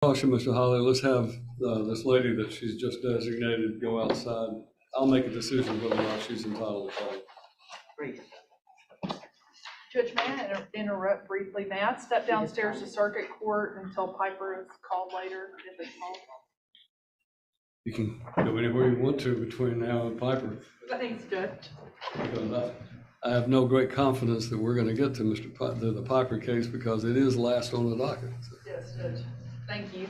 Caution, Mr. Holly, let's have this lady that she's just designated go outside. I'll make a decision whether or not she's entitled to call. Great. Judge, may I interrupt briefly? May I step downstairs to circuit court until Piper is called later if it's called? You can go anywhere you want to between now and Piper. Thanks, Judge. Because I have no great confidence that we're going to get to the Piper case because it is last on the docket. So. Yes, Judge. Thank you.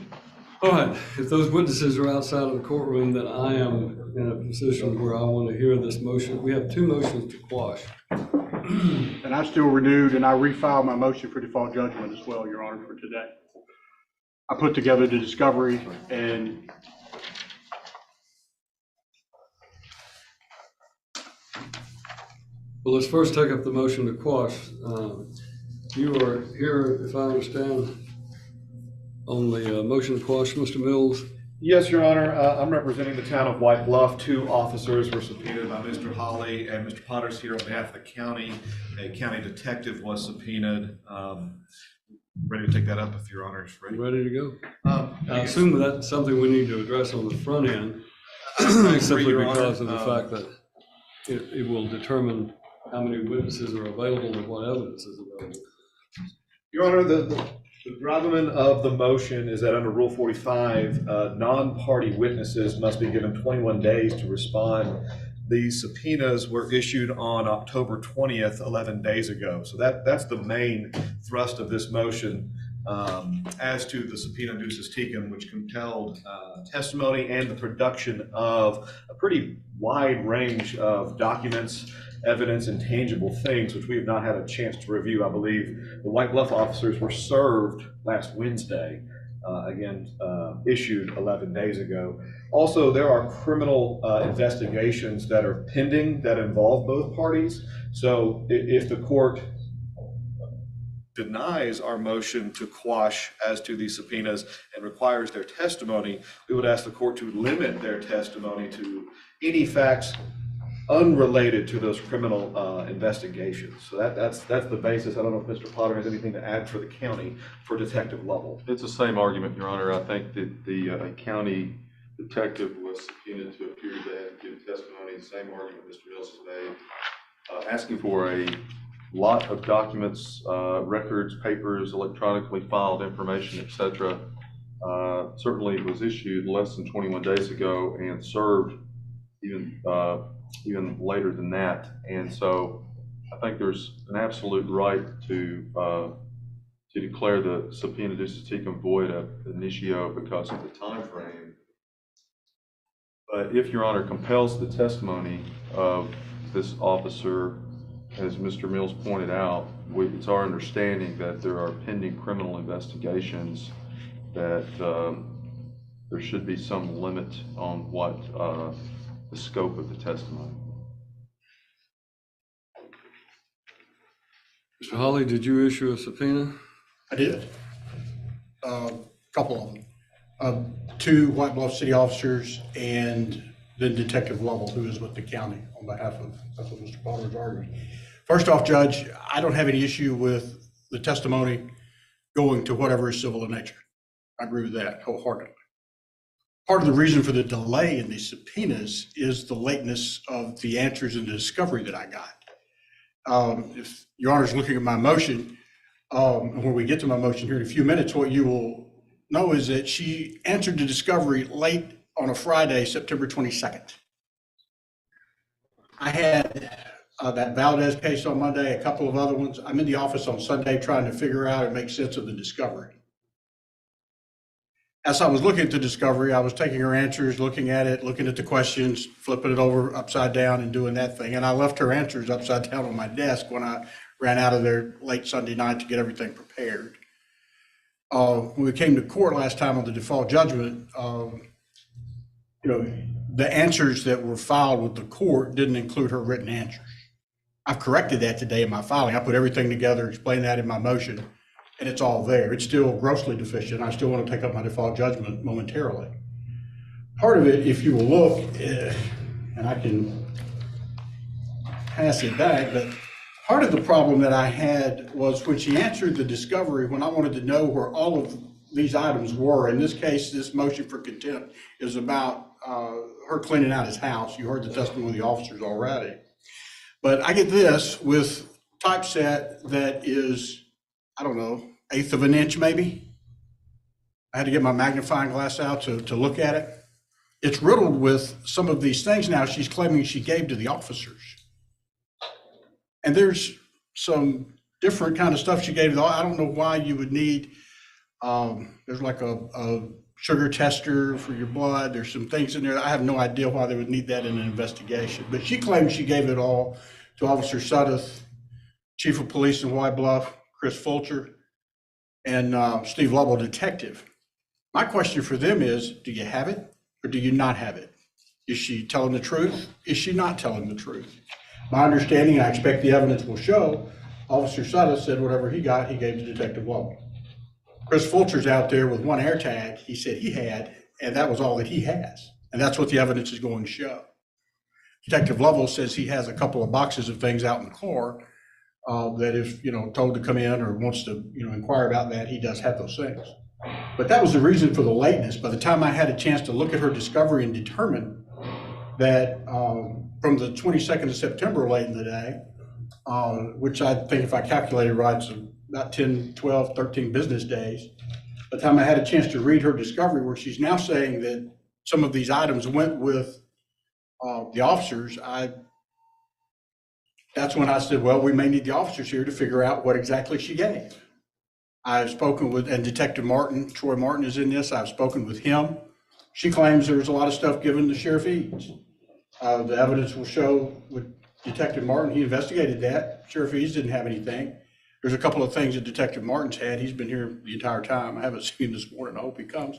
All right. If those witnesses are outside of the courtroom, then I am in a position where I want to hear this motion. We have two motions to quash. And I still renewed and I refiled my motion for default judgment as well, Your Honor, for today. I put together the discovery and well, let's first take up the motion to quash. You are here, if I understand, on the motion to quash, Mr. Mills. Yes, Your Honor. I'm representing the town of White Bluff. Two officers were subpoenaed by Mr. Holly, and Mr. Potter's here on behalf of the county. A county detective was subpoenaed. Ready to take that up if Your Honor is ready. Ready to go. I assume that's something we need to address on the front end, simply because of the fact that it will determine how many witnesses are available and what evidence is available. Your Honor, the gravamen of the motion is that under Rule 45, non-party witnesses must be given 21 days to respond. These subpoenas were issued on October 20th, 11 days ago. So that's the main thrust of this motion as to the subpoena ducis tecum, which compelled testimony and the production of a pretty wide range of documents, evidence, and tangible things, which we have not had a chance to review. I believe the White Bluff officers were served last Wednesday, issued 11 days ago. Also, there are criminal investigations that are pending that involve both parties. So if the court denies our motion to quash as to these subpoenas and requires their testimony, we would ask the court to limit their testimony to any facts unrelated to those criminal investigations. So that's the basis. I don't know if Mr. Potter has anything to add for the county for Detective Lovell. It's the same argument, Your Honor. I think that the county detective was subpoenaed to appear today and give testimony. The same argument Mr. Mills has made, asking for a lot of documents, records, papers, electronically filed information, etc. Certainly was issued less than 21 days ago and served even later than that. And so I think there's an absolute right to declare the subpoena ducis tecum void ab initio because of the time frame. But if Your Honor compels the testimony of this officer, as Mr. Mills pointed out, it's our understanding that there are pending criminal investigations, that there should be some limit on what the scope of the testimony. Mr. Holly, did you issue a subpoena? I did. A couple of them. Two White Bluff City officers and then Detective Lovell, who is with the county on behalf of, that's what Mr. Potter is arguing. First off, Judge, I don't have any issue with the testimony going to whatever is civil in nature. I agree with that wholeheartedly. Part of the reason for the delay in these subpoenas is the lateness of the answers and the discovery that I got. If Your Honor is looking at my motion, and when we get to my motion here in a few minutes, what you will know is that she answered the discovery late on a Friday, September 22nd. I had that Valdez case on Monday, a couple of other ones. I'm in the office on Sunday trying to figure out and make sense of the discovery. As I was looking at the discovery, I was taking her answers, looking at it, looking at the questions, flipping it over upside down and doing that thing. And I left her answers upside down on my desk when I ran out of there late Sunday night to get everything prepared. When we came to court last time on the default judgment, the answers that were filed with the court didn't include her written answers. I've corrected that today in my filing. I put everything together, explained that in my motion, and it's all there. It's still grossly deficient. I still want to take up my default judgment momentarily. Part of it, if you will look, and I can pass it back, but part of the problem that I had was when she answered the discovery, when I wanted to know where all of these items were. In this case, this motion for contempt is about her cleaning out his house. You heard the testimony of the officers already. But I get this with typeset that is, I don't know, 1/8 of an inch maybe. I had to get my magnifying glass out to look at it. It's riddled with some of these things now she's claiming she gave to the officers. And there's some different kind of stuff she gave. I don't know why you would need, there's like a sugar tester for your blood. There's some things in there. I have no idea why they would need that in an investigation. But she claims she gave it all to Officer Suddeth, Chief of Police in White Bluff, Chris Fulcher, and Steve Lovell, detective. My question for them is, do you have it or do you not have it? Is she telling the truth? Is she not telling the truth? My understanding, I expect the evidence will show, Officer Suddeth said whatever he got, he gave to Detective Lovell. Chris Fulcher's out there with one air tag he said he had, and that was all that he has. And that's what the evidence is going to show. Detective Lovell says he has a couple of boxes of things out in the car that if, told to come in or wants to, inquire about that, he does have those things. But that was the reason for the lateness. By the time I had a chance to look at her discovery and determine that from the 22nd of September late in the day, which I think if I calculated right, it's about 10, 12, 13 business days. By the time I had a chance to read her discovery where she's now saying that some of these items went with the officers, that's when I said, well, we may need the officers here to figure out what exactly she gave. I've spoken with, and Detective Martin, Troy Martin is in this, I've spoken with him. She claims there was a lot of stuff given to Sheriff Eads. The evidence will show with Detective Martin, he investigated that. Sheriff Eads didn't have anything. There's a couple of things that Detective Martin's had. He's been here the entire time. I haven't seen him this morning. I hope he comes.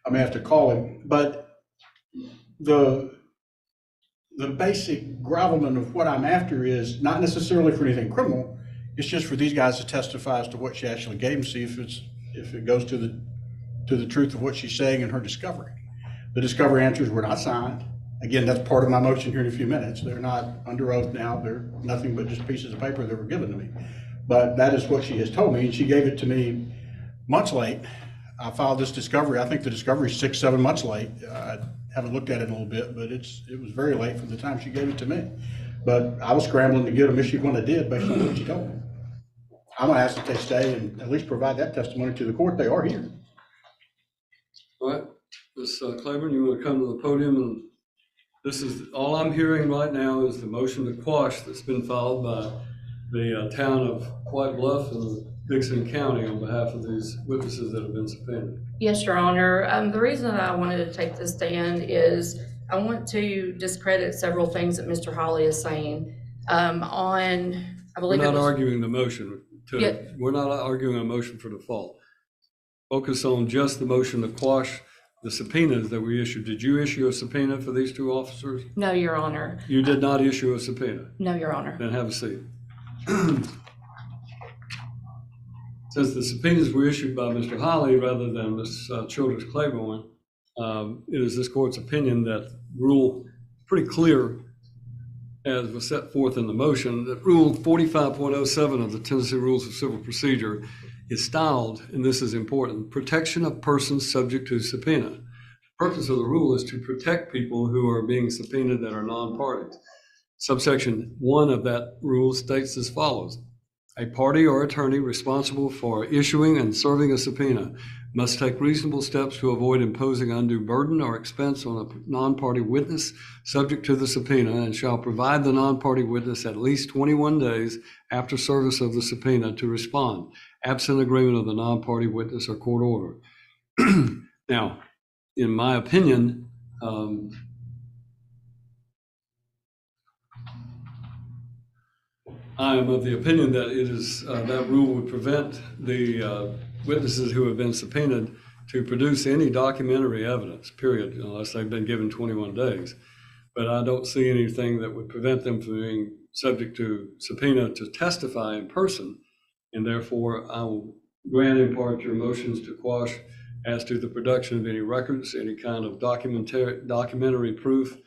I may have to call him. But the basic gravamen of what I'm after is not necessarily for anything criminal. It's just for these guys to testify as to what she actually gave them, see if it goes to the truth of what she's saying in her discovery. The discovery answers were not signed. Again, that's part of my motion here in a few minutes. They're not under oath now. They're nothing but just pieces of paper that were given to me. But that is what she has told me, and she gave it to me months late. I filed this discovery. I think the discovery is 6-7 months late. I haven't looked at it in a little bit, but it was very late from the time she gave it to me. But I was scrambling to get them if she when I did based on what she told me. I'm gonna ask that they stay and at least provide that testimony to the court. They are here. All right, Ms. Claiborne, you want to come to the podium? And this is, all I'm hearing right now is the motion to quash that's been filed by the town of White Bluff and Dixon County on behalf of these witnesses that have been subpoenaed. Yes, Your Honor. The reason that I wanted to take this stand is I want to discredit several things that Mr. Hawley is saying. I believe we're not arguing the motion. Yeah. We're not arguing a motion for default. Focus on just the motion to quash the subpoenas that we issued. Did you issue a subpoena for these two officers? No, Your Honor. You did not issue a subpoena? No, Your Honor. Then have a seat. Since the subpoenas were issued by Mr. Hawley rather than Ms. Childers Claiborne, it is this court's opinion that rule pretty clear, as was set forth in the motion, that Rule 45.07 of the Tennessee Rules of Civil Procedure is styled, and this is important, protection of persons subject to subpoena. The purpose of the rule is to protect people who are being subpoenaed that are non-parties. Subsection 1 of that rule states as follows: a party or attorney responsible for issuing and serving a subpoena must take reasonable steps to avoid imposing undue burden or expense on a non-party witness subject to the subpoena, and shall provide the non-party witness at least 21 days after service of the subpoena to respond, absent agreement of the non-party witness or court order. Now, in my opinion, I am of the opinion that it is that rule would prevent the witnesses who have been subpoenaed to produce any documentary evidence, period, unless they've been given 21 days. But I don't see anything that would prevent them from being subject to subpoena to testify in person, and therefore I will grant in part your motions to quash as to the production of any records, any kind of documentary proof,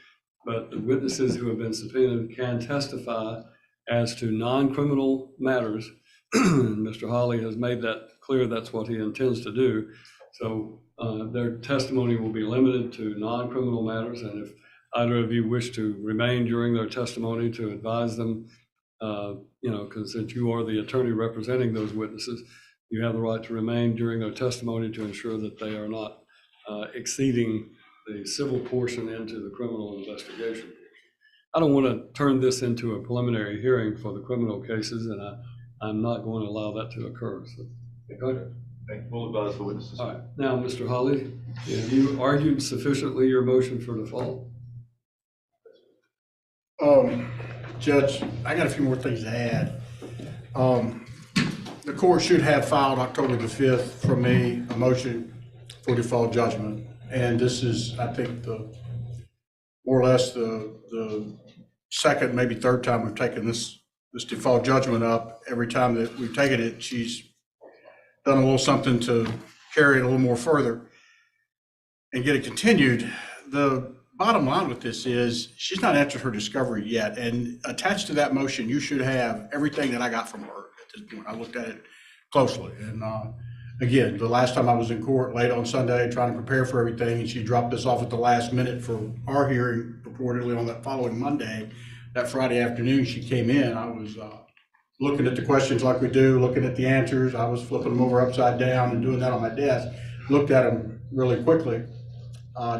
but the witnesses who have been subpoenaed can testify as to non-criminal matters. Mr. Hawley has made that clear. That's what he intends to do. So their testimony will be limited to non-criminal matters, and if either of you wish to remain during their testimony to advise them, because since you are the attorney representing those witnesses, you have the right to remain during their testimony to ensure that they are not exceeding the civil portion into the criminal investigation. I don't want to turn this into a preliminary hearing for the criminal cases, and I'm not going to allow that to occur. So, go ahead. Thank you. We'll advise the witnesses. All right. Now, Mr. Hawley, have you argued sufficiently your motion for default? Judge, I got a few more things to add. The court should have filed October the 5th from me a motion for default judgment. And this is, I think, more or less the second, maybe third time we've taken this default judgment up. Every time that we've taken it, she's done a little something to carry it a little more further and get it continued. The bottom line with this is she's not answered her discovery yet. And attached to that motion, you should have everything that I got from her at this point. I looked at it closely. And again, the last time I was in court late on Sunday trying to prepare for everything, and she dropped this off at the last minute for our hearing purportedly on that following Monday. That Friday afternoon she came in, I was looking at the questions like we do, looking at the answers. I was flipping them over upside down and doing that on my desk. Looked at them really quickly.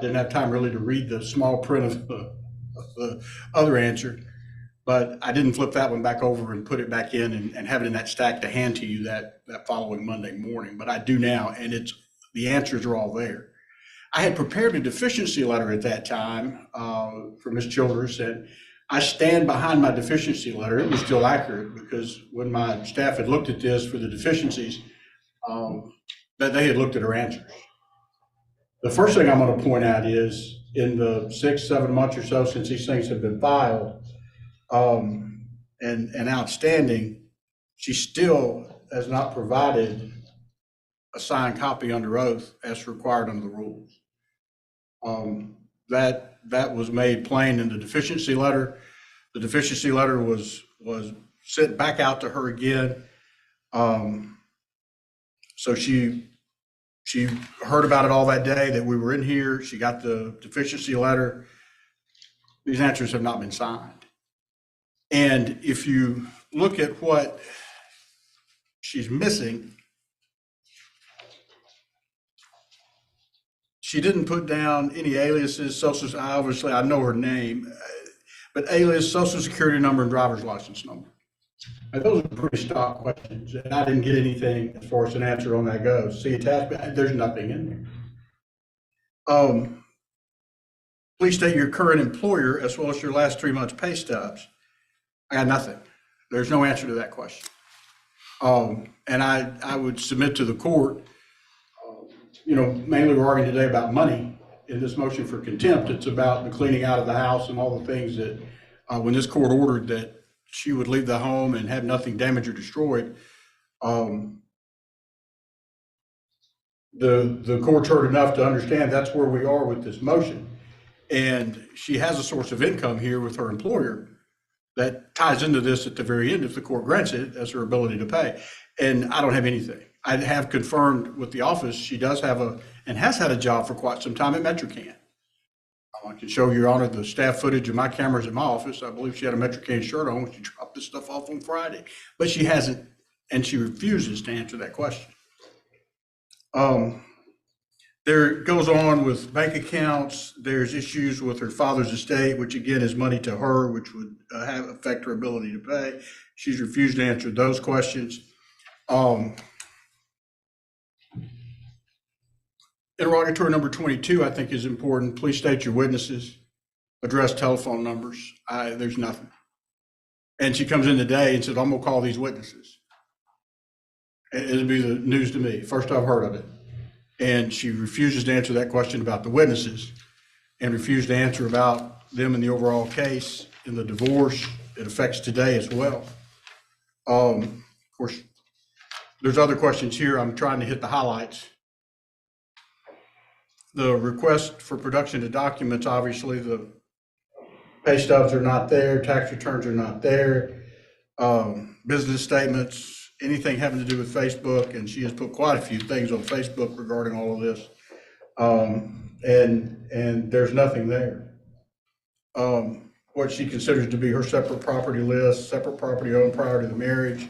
Didn't have time really to read the small print of the other answer, but I didn't flip that one back over and put it back in and have it in that stack to hand to you that following Monday morning. But I do now, and the answers are all there. I had prepared a deficiency letter at that time for Ms. Childress, and I stand behind my deficiency letter. It was still accurate because when my staff had looked at this for the deficiencies, that they had looked at her answers. The first thing I'm going to point out is in the 6-7 months or so since these things have been filed and outstanding, she still has not provided a signed copy under oath as required under the rules. That was made plain in the deficiency letter. The deficiency letter was sent back out to her again. So she heard about it all that day that we were in here. She got the deficiency letter. These answers have not been signed. And if you look at what she's missing, she didn't put down any aliases, obviously I know her name, but alias, social security number, and driver's license number. And those are pretty stock questions, and I didn't get anything as far as an answer on that goes. See attachment, there's nothing in there. Please state your current employer as well as your last 3 months pay stubs. I got nothing. There's no answer to that question. And I would submit to the court, mainly we're arguing today about money in this motion for contempt. It's about the cleaning out of the house and all the things that when this court ordered that she would leave the home and have nothing damaged or destroyed. The court's heard enough to understand that's where we are with this motion. And she has a source of income here with her employer that ties into this at the very end if the court grants it as her ability to pay. And I don't have anything. I have confirmed with the office she does have and has had a job for quite some time at MetroCan. I can show Your Honor the staff footage of my cameras at my office. I believe she had a MetroCan shirt on when she dropped this stuff off on Friday, but she hasn't, and she refuses to answer that question. There goes on with bank accounts. There's issues with her father's estate, which again is money to her, which would affect her ability to pay. She's refused to answer those questions. Interrogatory number 22, I think, is important. Please state your witnesses, address, telephone numbers. There's nothing. And she comes in today and said, I'm going to call these witnesses. It'll be the news to me. First I've heard of it. And she refuses to answer that question about the witnesses and refused to answer about them in the overall case in the divorce. It affects today as well. Of course, there's other questions here. I'm trying to hit the highlights. The request for production of documents, obviously the pay stubs are not there, tax returns are not there, business statements anything having to do with Facebook, and she has put quite a few things on Facebook regarding all of this. And there's nothing there. What she considers to be her separate property list, separate property owned prior to the marriage,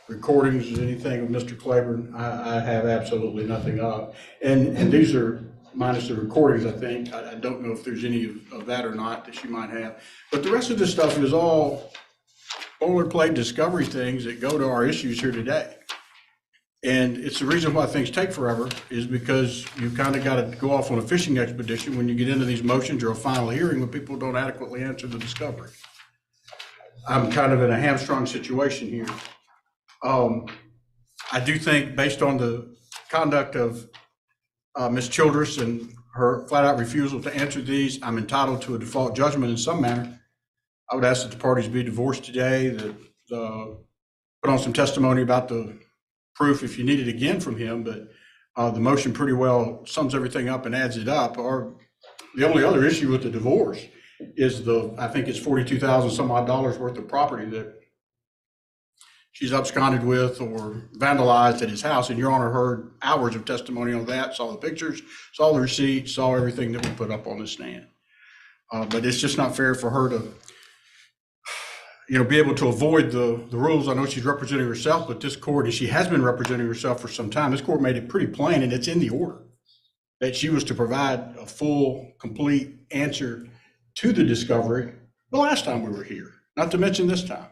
recordings, anything of Mr. Claiborne, I have absolutely nothing of. And these are minus the recordings, I think. I don't know if there's any of that or not that she might have. But the rest of this stuff is all boilerplate discovery things that go to our issues here today. And it's the reason why things take forever is because you kind of got to go off on a fishing expedition when you get into these motions or a final hearing when people don't adequately answer the discovery. I'm kind of in a hamstrung situation here. I do think based on the conduct of Ms. Childress and her flat out refusal to answer these, I'm entitled to a default judgment in some manner. I would ask that the parties be divorced today, that put on some testimony about the proof if you need it again from him, but the motion pretty well sums everything up and adds it up. Or the only other issue with the divorce is I think it's $42,000 some odd worth of property that she's absconded with or vandalized at his house. And Your Honor heard hours of testimony on that, saw the pictures, saw the receipts, saw everything that we put up on the stand. But it's just not fair for her to be able to avoid the rules. I know she's representing herself, but this court, and she has been representing herself for some time, this court made it pretty plain, and it's in the order, that she was to provide a full, complete answer to the discovery the last time we were here, not to mention this time.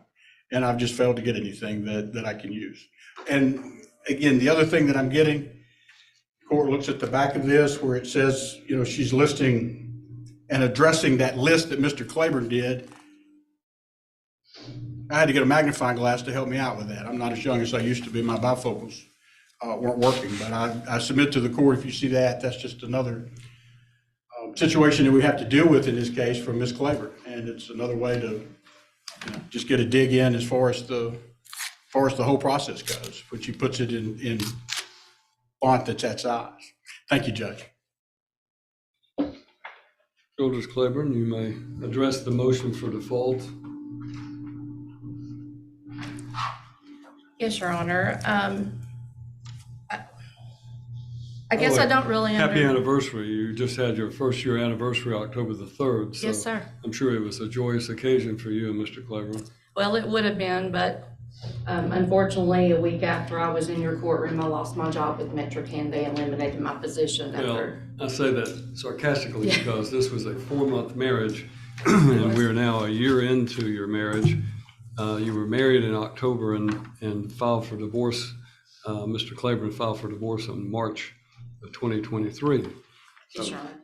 And I've just failed to get anything that I can use. And again, the other thing that I'm getting, the court looks at the back of this where it says, she's listing and addressing that list that Mr. Claiborne did. I had to get a magnifying glass to help me out with that. I'm not as young as I used to be. My bifocals weren't working, but I submit to the court, if you see that, that's just another situation that we have to deal with in this case from Ms. Claiborne. And it's another way to just get a dig in as far as the whole process goes, when she puts it in font that's that size. Thank you, Judge. Shoulders Claiborne, you may address the motion for default. Yes, Your Honor. I guess I don't really Happy anniversary. You just had your first year anniversary October the 3rd. So yes, sir. I'm sure it was a joyous occasion for you and Mr. Claiborne. Well, it would have been, but unfortunately, a week after I was in your courtroom, I lost my job with Metrocan. They eliminated my position. Well, I say that sarcastically because this was a 4-month marriage, and we're now a year into your marriage. You were married in October and filed for divorce. Mr. Claiborne filed for divorce in March of 2023. So, Yes, Your Honor.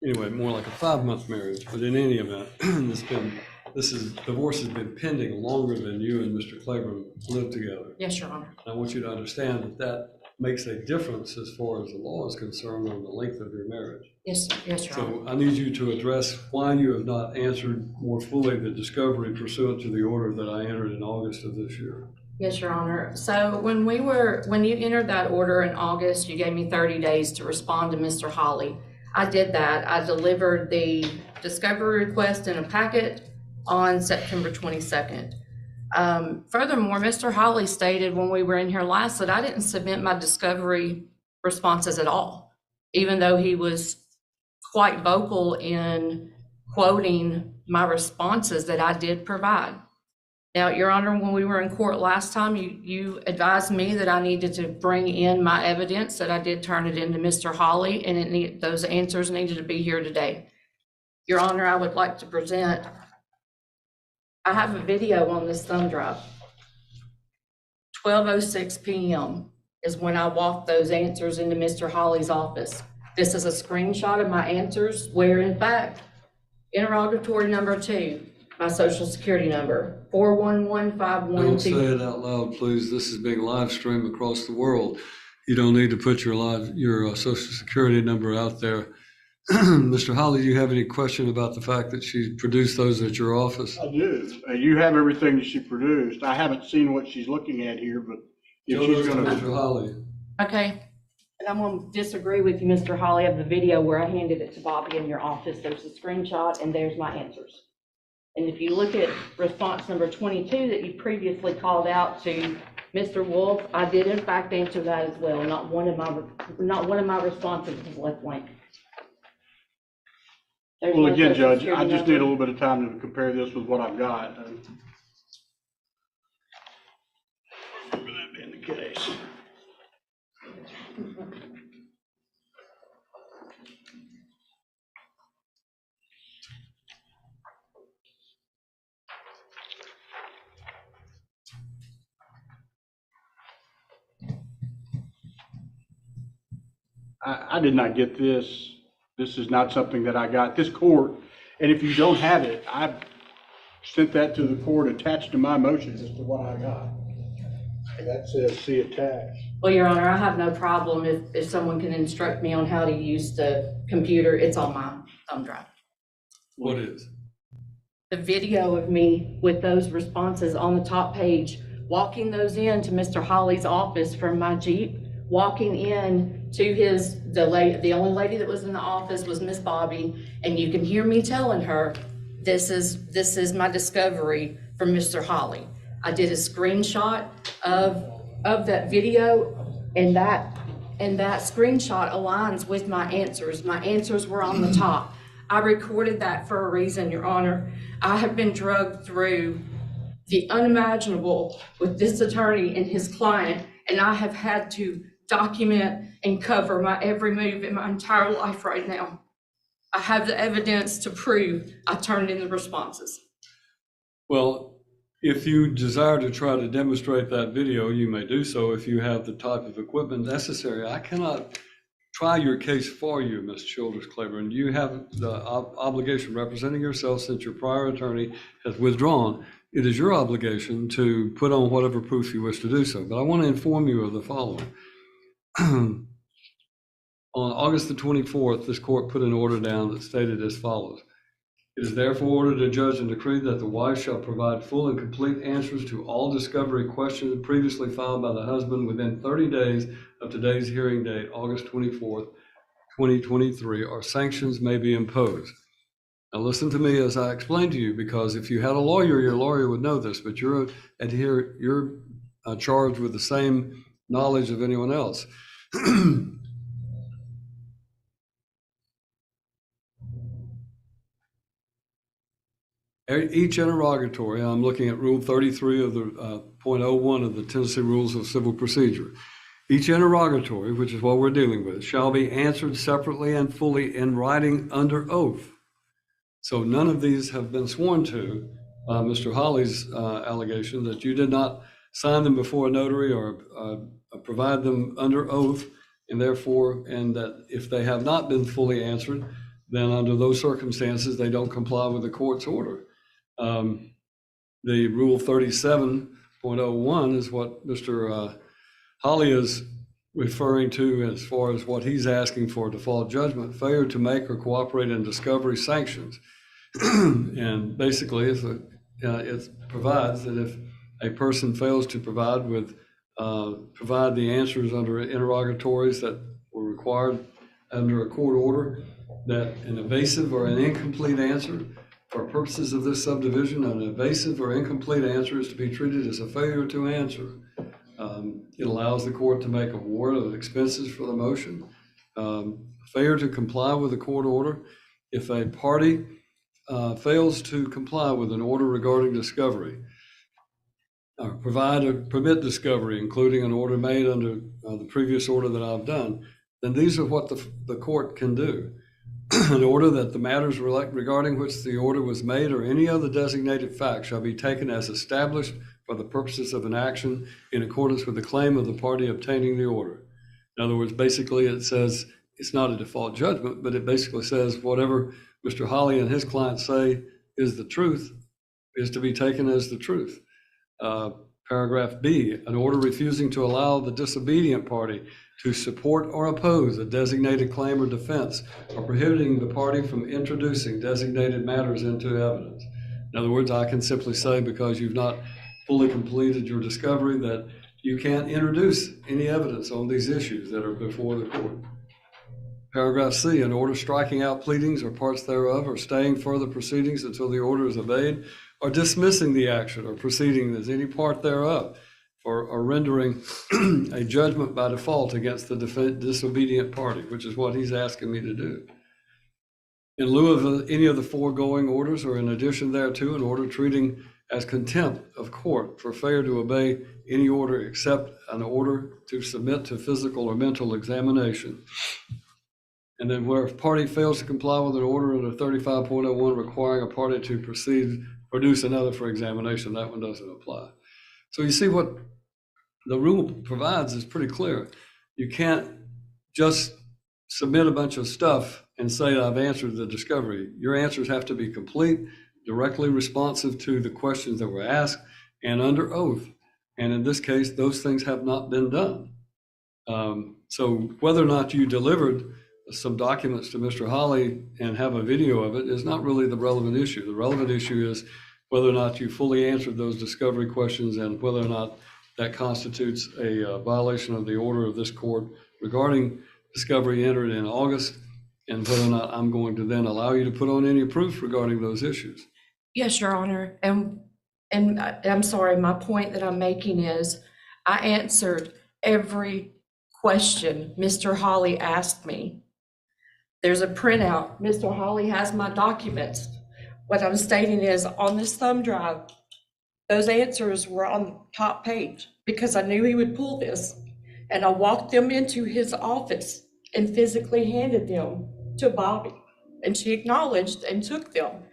anyway, more like a 5-month marriage, but in any event, divorce has been pending longer than you and Mr. Claiborne lived together. Yes, Your Honor. And I want you to understand that makes a difference as far as the law is concerned on the length of your marriage. Yes, Your Honor. So I need you to address why you have not answered more fully the discovery pursuant to the order that I entered in August of this year. Yes, Your Honor. So when you entered that order in August, you gave me 30 days to respond to Mr. Hawley. I did that. I delivered the discovery request in a packet on September 22nd. Furthermore, Mr. Hawley stated when we were in here last that I didn't submit my discovery responses at all, even though he was quite vocal in quoting my responses that I did provide. Now, Your Honor, when we were in court last time, you advised me that I needed to bring in my evidence, that I did turn it into Mr. Hawley, and those answers needed to be here today. Your Honor, I would like to present, I have a video on this thumb drive. 12:06 p.m. is when I walked those answers into Mr. Hawley's office. This is a screenshot of my answers where, in fact, interrogatory number 2, my social security number, 41151. Don't say it out loud, please. This is being live streamed across the world. You don't need to put your social security number out there. Mr. Hawley, do you have any question about the fact that she produced those at your office? I do. You have everything that she produced. I haven't seen what she's looking at here, but if she's going to. Mr. Hawley. Okay. And I'm going to disagree with you, Mr. Hawley, of the video where I handed it to Bobby in your office. There's a screenshot and there's my answers. And if you look at response number 22 that you previously called out to Mr. Wolf, I did in fact answer that as well. Not one of my responses was left blank. There's Well, no again, Social Judge, Security I just need a number. little bit of time to compare this with what I've got. For that being the case. I did not get this. This is not something that I got. This court, and if you don't have it, I sent that to the court attached to my motion as to what I got. That says see attached. Well, Your Honor, I have no problem if someone can instruct me on how to use the computer. It's on my thumb drive. What is? The video of me with those responses on the top page, walking those into Mr. Holly's office from my Jeep, walking in to the only lady that was in the office was Miss Bobby, and you can hear me telling her, this is my discovery from Mr. Holly. I did a screenshot of that video, and that screenshot aligns with my answers. My answers were on the top. I recorded that for a reason, Your Honor. I have been drugged through the unimaginable with this attorney and his client, and I have had to document and cover my every move in my entire life right now. I have the evidence to prove I turned in the responses. Well, if you desire to try to demonstrate that video, you may do so if you have the type of equipment necessary. I cannot try your case for you, Ms. Childers-Claiborne. You have the obligation representing yourself since your prior attorney has withdrawn. It is your obligation to put on whatever proof you wish to do so. But I want to inform you of the following. On August the 24th, this court put an order down that stated as follows. It is therefore ordered and judged and decreed that the wife shall provide full and complete answers to all discovery questions previously filed by the husband within 30 days of today's hearing date, August 24th, 2023, or sanctions may be imposed. Now listen to me as I explain to you, because if you had a lawyer, your lawyer would know this, but you're charged with the same knowledge of anyone else. Each interrogatory, I'm looking at Rule 33 of the .01 of the Tennessee Rules of Civil Procedure. Each interrogatory, which is what we're dealing with, shall be answered separately and fully in writing under oath. So none of these have been sworn to. Mr. Holly's allegation that you did not sign them before a notary or provide them under oath, and therefore, and that if they have not been fully answered, then under those circumstances, they don't comply with the court's order. The Rule 37.01 is what Mr. Holly is referring to as far as what he's asking for default judgment, failure to make or cooperate in discovery sanctions. And basically, it provides that if a person fails to provide the answers under interrogatories that were required under a court order, that an evasive or an incomplete answer, for purposes of this subdivision, an evasive or incomplete answer is to be treated as a failure to answer. It allows the court to make award of expenses for the motion. Failure to comply with a court order. If a party fails to comply with an order regarding discovery, provide or permit discovery, including an order made under the previous order that I've done, then these are what the court can do. An order that the matters regarding which the order was made or any other designated fact shall be taken as established for the purposes of an action in accordance with the claim of the party obtaining the order. In other words, basically it says it's not a default judgment, but it basically says whatever Mr. Holly and his client say is the truth is to be taken as the truth. Paragraph B, an order refusing to allow the disobedient party to support or oppose a designated claim or defense, or prohibiting the party from introducing designated matters into evidence. In other words, I can simply say, because you've not fully completed your discovery, that you can't introduce any evidence on these issues that are before the court. Paragraph C, an order striking out pleadings or parts thereof, or staying further proceedings until the order is obeyed, or dismissing the action or proceeding as any part thereof or rendering a judgment by default against the disobedient party, which is what he's asking me to do. In lieu of any of the foregoing orders, or in addition thereto, an order treating as contempt of court for failure to obey any order except an order to submit to physical or mental examination. And then where a party fails to comply with an order under 35.01 requiring a party to produce another for examination, that one doesn't apply. So you see what the rule provides is pretty clear. You can't just submit a bunch of stuff and say, I've answered the discovery. Your answers have to be complete, directly responsive to the questions that were asked, and under oath. And in this case, those things have not been done. So whether or not you delivered some documents to Mr. Holly and have a video of it is not really the relevant issue. The relevant issue is whether or not you fully answered those discovery questions and whether or not that constitutes a violation of the order of this court regarding discovery entered in August, and whether or not I'm going to then allow you to put on any proof regarding those issues. Yes, Your Honor. And I'm sorry, my point that I'm making is I answered every question Mr. Holly asked me. There's a printout. Mr. Holly has my documents. What I'm stating is on this thumb drive, those answers were on the top page because I knew he would pull this. And I walked them into his office and physically handed them to Bobby. And she acknowledged and took them.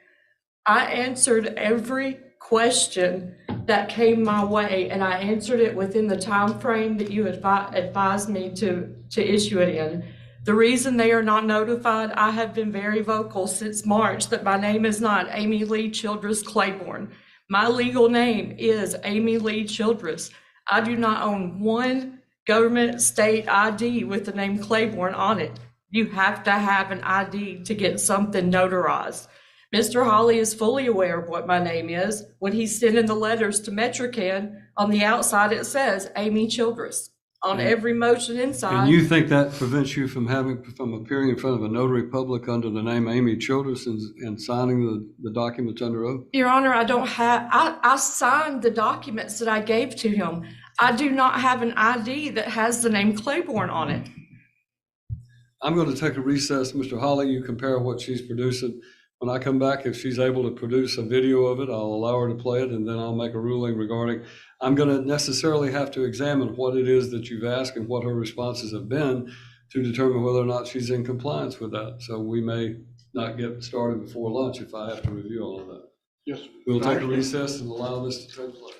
I answered every question that came my way, and I answered it within the time frame that you advised me to issue it in. The reason they are not notified, I have been very vocal since March that my name is not Amy Lee Childress Claiborne. My legal name is Amy Lee Childress. I do not own one government state ID with the name Claiborne on it. You have to have an ID to get something notarized. Mr. Holly is fully aware of what my name is. When he's sending the letters to Metrican, on the outside it says Amy Childress on every motion inside. And you think that prevents you from appearing in front of a notary public under the name Amy Childress and signing the documents under oath? Your Honor, I signed the documents that I gave to him. I do not have an ID that has the name Claiborne on it. I'm going to take a recess. Mr. Holly, you compare what she's producing. When I come back, if she's able to produce a video of it, I'll allow her to play it, and then I'll make a ruling regarding, I'm going to necessarily have to examine what it is that you've asked and what her responses have been to determine whether or not she's in compliance with that. So we may not get started before lunch if I have to review all of that. Yes. We'll take a recess and allow this to take place.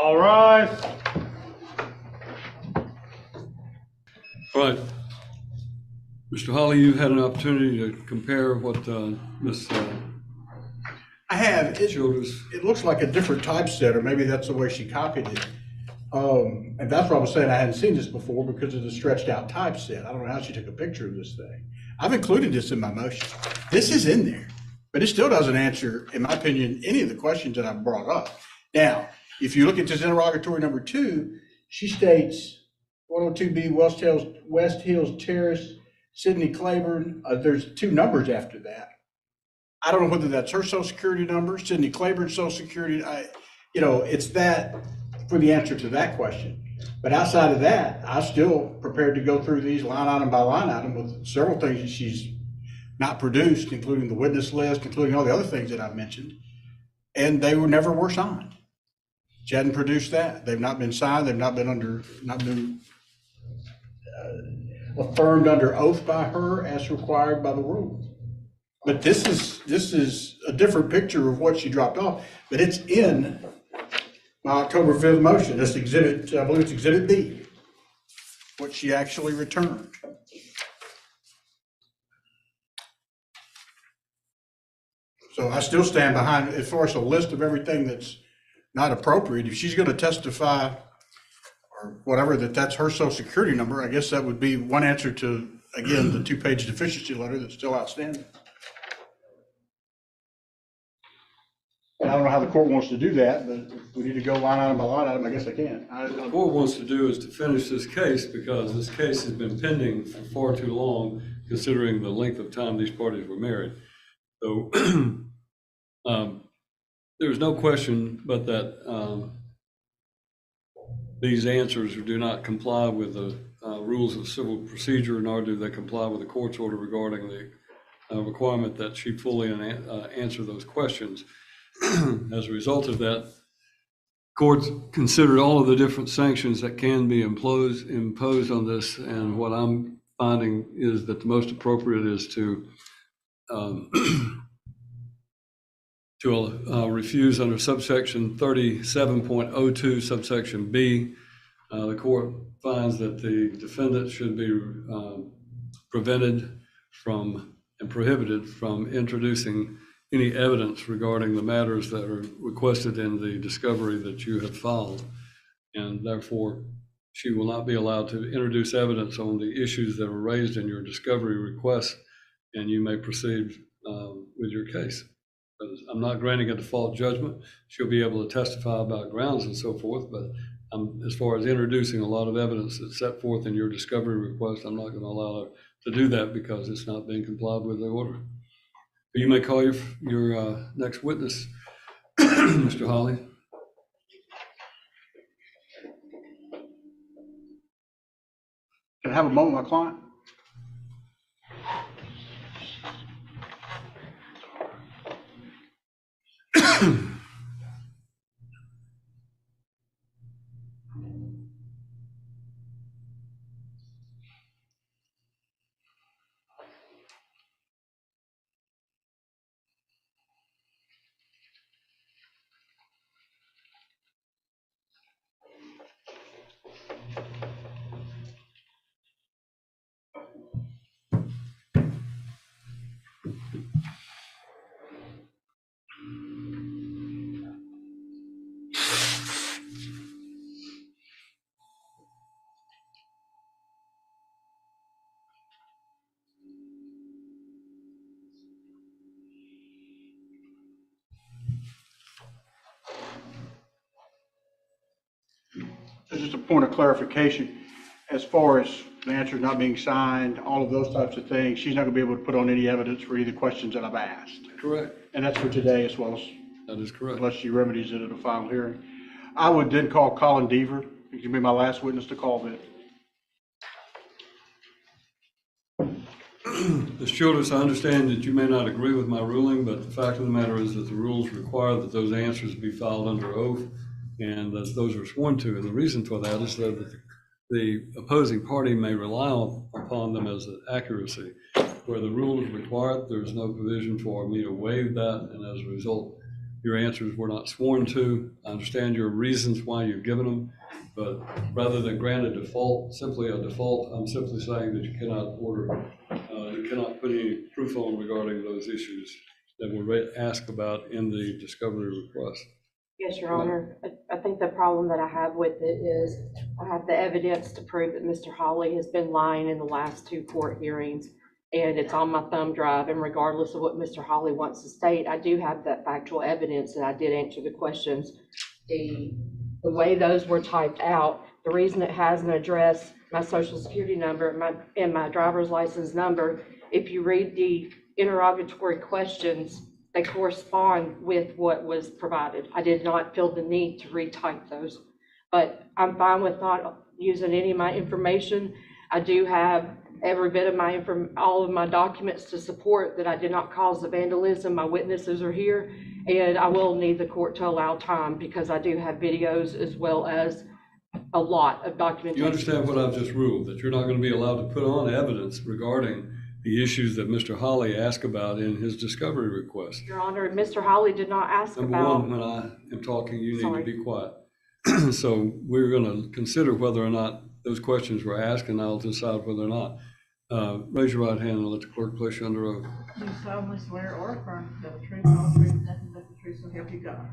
All right. All right. Mr. Holly, you've had an opportunity to compare what Ms. I have. Childress. It looks like a different typeset, or maybe that's the way she copied it. And that's what I was saying. I hadn't seen this before because of the stretched out typeset. I don't know how she took a picture of this thing. I've included this in my motion. This is in there, but it still doesn't answer, in my opinion, any of the questions that I've brought up. Now, if you look at this interrogatory number 2, she states 102B West Hills Terrace, Sidney Claiborne. There's 2 numbers after that. I don't know whether that's her social security number, Sidney Claiborne's social security. It's that for the answer to that question. But outside of that, I'm still prepared to go through these line item by line item with several things that she's not produced, including the witness list, including all the other things that I've mentioned. And they never were signed. She hadn't produced that. They've not been signed. They've not been affirmed under oath by her as required by the rules. But this is a different picture of what she dropped off, but it's in my October 5th motion. This exhibit, I believe it's exhibit B, what she actually returned. So I still stand behind, as far as a list of everything that's not appropriate. If she's going to testify or whatever, that's her social security number, I guess that would be one answer to, again, the 2-page deficiency letter that's still outstanding. And I don't know how the court wants to do that, but if we need to go line item by line item, I guess I can. What the court wants to do is to finish this case because this case has been pending for far too long, considering the length of time these parties were married. So there's no question but that these answers do not comply with the rules of civil procedure, nor do they comply with the court's order regarding the requirement that she fully answer those questions. As a result of that, courts considered all of the different sanctions that can be imposed on this, and what I'm finding is that the most appropriate is to refuse under subsection 37.02 subsection B. The court finds that the defendant should be prevented from and prohibited from introducing any evidence regarding the matters that are requested in the discovery that you have filed. And therefore, she will not be allowed to introduce evidence on the issues that were raised in your discovery request, and you may proceed with your case. But I'm not granting a default judgment. She'll be able to testify about grounds and so forth, but as far as introducing a lot of evidence that's set forth in your discovery request, I'm not going to allow her to do that because it's not being complied with the order. But you may call your next witness, Mr. Hawley. Can I have a moment with my client? So just a point of clarification, as far as the answers not being signed, all of those types of things, she's not going to be able to put on any evidence for any of the questions that I've asked. Correct. And that's for today as well as, That is correct. unless she remedies it at a final hearing. I would then call Colin Deaver. He can be my last witness to call then. Ms. Childress, I understand that you may not agree with my ruling, but the fact of the matter is that the rules require that those answers be filed under oath and that those are sworn to. And the reason for that is that the opposing party may rely upon them as an accuracy. Where the rules require it, there's no provision for me to waive that, and as a result, your answers were not sworn to. I understand your reasons why you've given them, but rather than grant a default, simply a default, I'm simply saying that you cannot you cannot put any proof on regarding those issues that were asked about in the discovery request. Yes, Your Honor. I think the problem that I have with it is I have the evidence to prove that Mr. Hawley has been lying in the last 2 court hearings, and it's on my thumb drive, and regardless of what Mr. Hawley wants to state, I do have that factual evidence that I did answer the questions. The way those were typed out, the reason it has an address, my social security number, and my driver's license number, if you read the interrogatory questions, they correspond with what was provided. I did not feel the need to retype those, but I'm fine with not using any of my information. I do have every bit of all of my documents to support that I did not cause the vandalism. My witnesses are here, and I will need the court to allow time because I do have videos as well as a lot of documentation. You understand what I've just ruled, that you're not going to be allowed to put on evidence regarding the issues that Mr. Hawley asked about in his discovery request. Your Honor, Mr. Hawley did not ask Number about. one, when I am talking, you need Sorry. to be quiet. So we're going to consider whether or not those questions were asked, and I'll decide whether or not. Raise your right hand and let the clerk place you under oath. Do you solemnly swear or affirm that the truth, all truth, nothing but the truth, so help you God?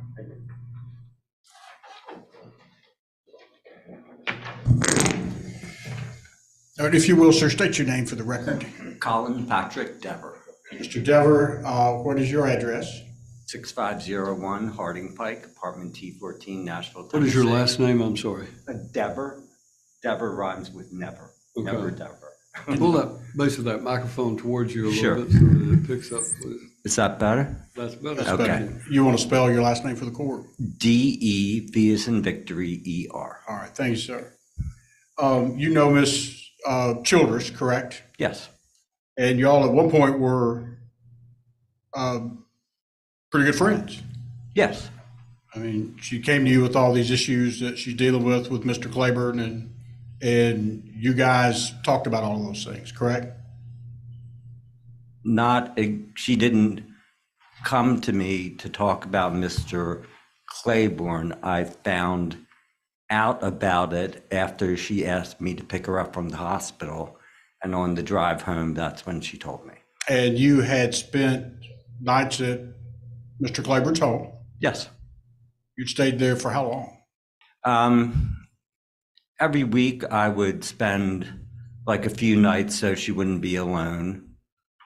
All right, if you will, sir, state your name for the record. Colin Patrick Dever, Mr. Dever, what is your address? 6501 Harding Pike, apartment T14, Nashville, Tennessee. What is your last name? I'm sorry. Dever. Dever rhymes with never. Okay. Never Dever. Pull that base of that microphone towards you a Sure. little bit so that it picks up, please. Is that better? That's better. That's Okay. better. You want to spell your last name for the court? D-E-V as in victory, E-R. All right, thank you, sir. You know Miss Childress, correct? Yes, And y'all at one point were pretty good friends. yes, I mean, she came to you with all these issues that she's dealing with Mr. Claiborne, and you guys talked about all of those things, correct? she didn't come to me to talk about Mr. Claiborne. I found out about it after she asked me to pick her up from the hospital. And on the drive home, that's when she told me. And you had spent nights at Mr. Claiborne's home. Yes. You'd stayed there for how long? Every week I would spend like a few nights so she wouldn't be alone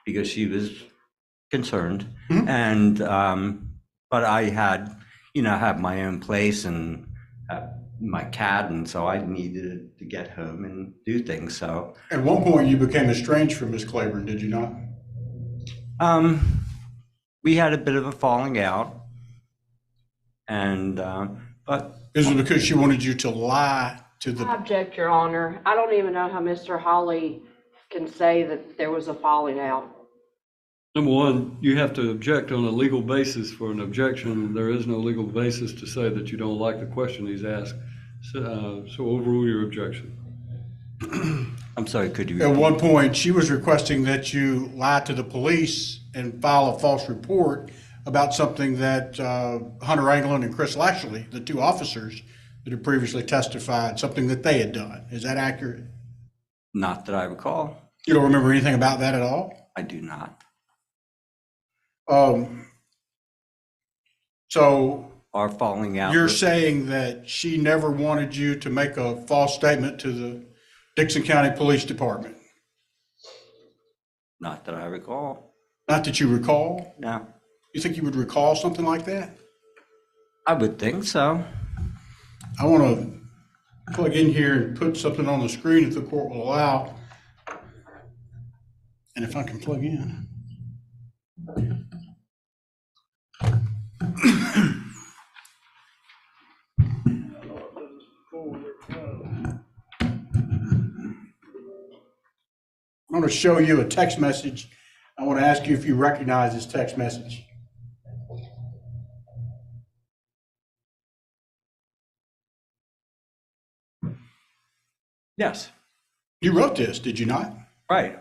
because she was concerned. Mhm. And, but I had, have my own place and my cat. And so I needed to get home and do things. So, At one point, you became estranged from Miss Claiborne, did you not? we had a bit of a falling out and, but Is it because she wanted you to lie to I the, object, Your Honor. I don't even know how Mr. Hawley can say that there was a falling out. Number one, you have to object on a legal basis for an objection. There is no legal basis to say that you don't like the question he's asked. So overrule your objection. I'm sorry, could you at repeat? one point, she was requesting that you lie to the police and file a false report about something that Hunter Anglin and Chris Lashley, the two officers that had previously testified, something that they had done. Is that accurate? Not that I recall. You don't remember anything about that at all? I do not. So Our falling out. you're saying that she never wanted you to make a false statement to the Dixon County Police Department? Not that I recall. Not that you recall? No, You think you would recall something like that? I would think so. I want to plug in here and put something on the screen if the court will allow. And if I can plug in. I'm going to show you a text message. I want to ask you if you recognize this text message. Yes, You wrote this, did you not? right.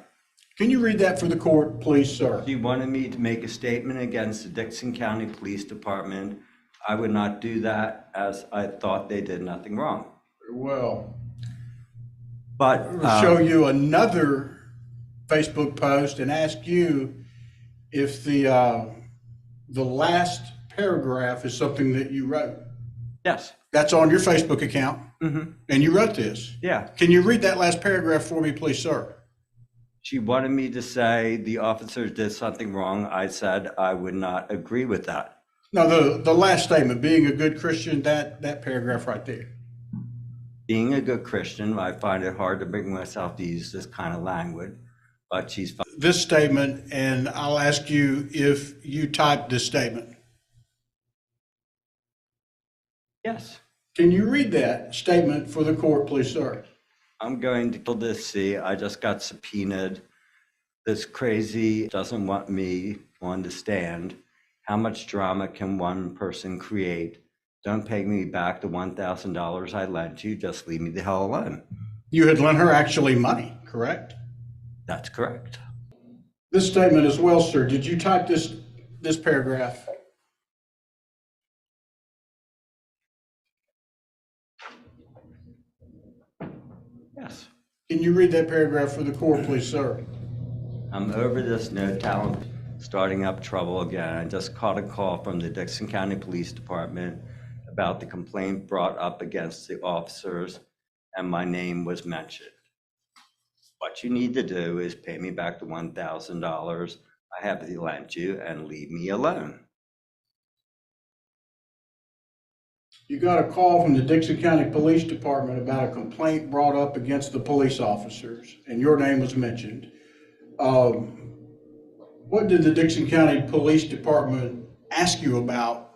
Can you read that for the court, please, sir? She wanted me to make a statement against the Dixon County Police Department. I would not do that as I thought they did nothing wrong. Well, But I'll show you another Facebook post and ask you if the last paragraph is something that you wrote. yes, That's on your Facebook account, mm-hmm. and you wrote this. Yeah. Can you read that last paragraph for me, please, sir? She wanted me to say the officers did something wrong. I said I would not agree with that. No, the last statement, being a good Christian, that paragraph right there. Being a good Christian, I find it hard to bring myself to use this kind of language, but she's fine. This statement, and I'll ask you if you typed this statement. Yes. Can you read that statement for the court, please, sir? I'm going to kill this. See, I just got subpoenaed. This crazy doesn't want me to understand how much drama can one person create. Don't pay me back the $1,000 I lent you. Just leave me the hell alone. You had lent her actually money, correct? That's correct. This statement as well, sir. Did you type this paragraph? Yes. Can you read that paragraph for the court, please, sir? I'm over this no talent starting up trouble again. I just caught a call from the Dixon County Police Department about the complaint brought up against the officers, and my name was mentioned. What you need to do is pay me back the $1,000 I have lent you and leave me alone. You got a call from the Dixon County Police Department about a complaint brought up against the police officers, and your name was mentioned. What did the Dixon County Police Department ask you about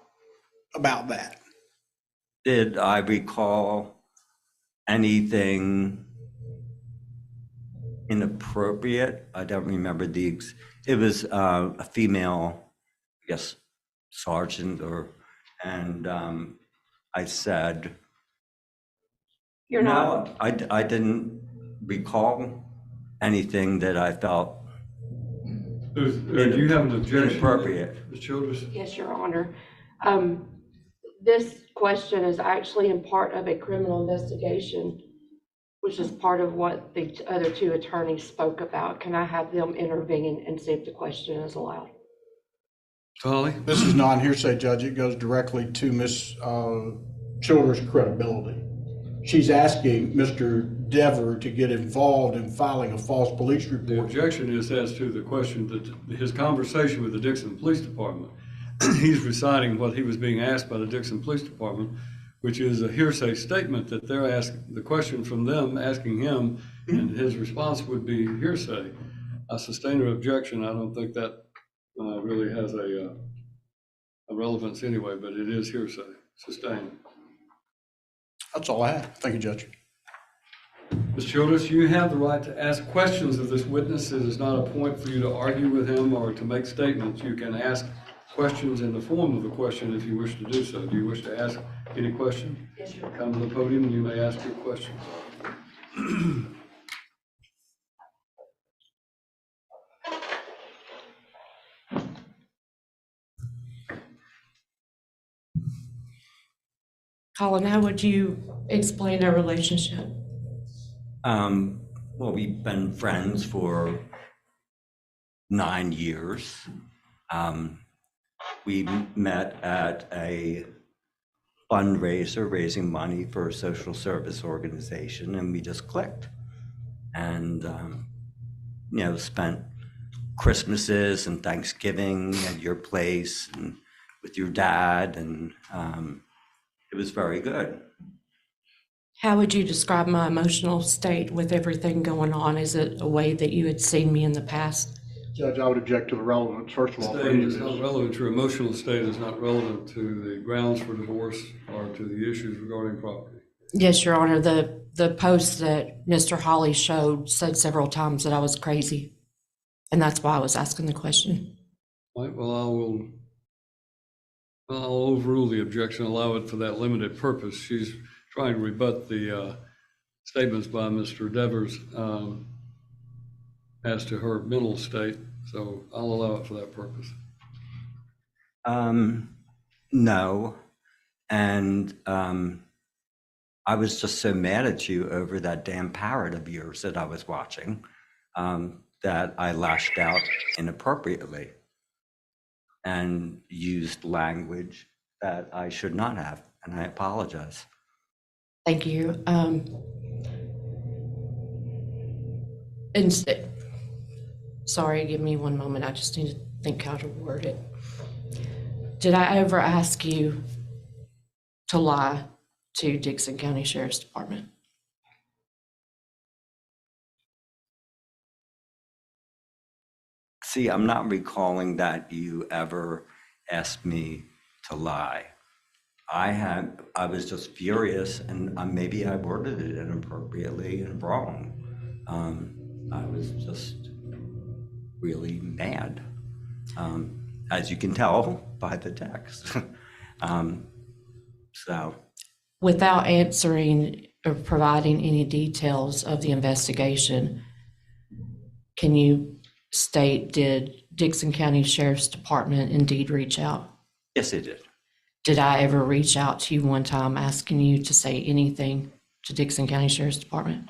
that? Did I recall anything inappropriate? I don't remember it was a female, I guess, sergeant and I said, You're not, no, I didn't recall anything that I felt Do you have an objection? inappropriate. Ms. Childers? yes, Your Honor. This question is actually in part of a criminal investigation, which is part of what the other two attorneys spoke about. Can I have them intervene and see if the question is allowed? Holly? This is non-hearsay, Judge. It goes directly to Ms. Childers' credibility. She's asking Mr. Dever to get involved in filing a false police The report. objection is as to the question that his conversation with the Dixon Police Department. He's reciting what he was being asked by the Dixon Police Department, which is a hearsay statement that they're asking, the question from them asking him, and his response would be hearsay. I sustain an objection. I don't think that really has a relevance anyway, but it is hearsay. Sustained. That's all I have. Thank you, Judge. Ms. Childers, you have the right to ask questions of this witness. It is not a point for you to argue with him or to make statements. You can ask questions in the form of a question if you wish to do so. Do you wish to ask any question? Yes, Your Honor. Come to the podium and you may ask your question. Colin, how would you explain our relationship? Well, we've been friends for 9 years. We met at a fundraiser raising money for a social service organization, and we just clicked. And, spent Christmases and Thanksgiving at your place and with your dad, and it was very good. How would you describe my emotional state with everything going on? Is it a way that you had seen me in the past? Judge, I would object to the relevance, first of all. State is not relevant. Your emotional state is not relevant to the grounds for divorce or to the issues regarding property. Yes, Your Honor. The post that Mr. Hawley showed said several times that I was crazy, and that's why I was asking the question. Right, well, I'll overrule the objection, allow it for that limited purpose. She's trying to rebut the statements by Mr. Devers as to her mental state, so I'll allow it for that purpose. No, and I was just so mad at you over that damn parrot of yours that I was watching that I lashed out inappropriately and used language that I should not have, and I apologize. Thank you. Sorry, give me one moment. I just need to think how to word it. Did I ever ask you to lie to Dixon County Sheriff's Department? See, I'm not recalling that you ever asked me to lie. I was just furious, and maybe I worded it inappropriately and wrong. I was just really mad, as you can tell by the text. So, Without answering or providing any details of the investigation, can you state, did Dixon County Sheriff's Department indeed reach out? yes, it did. Did I ever reach out to you one time asking you to say anything to Dixon County Sheriff's Department?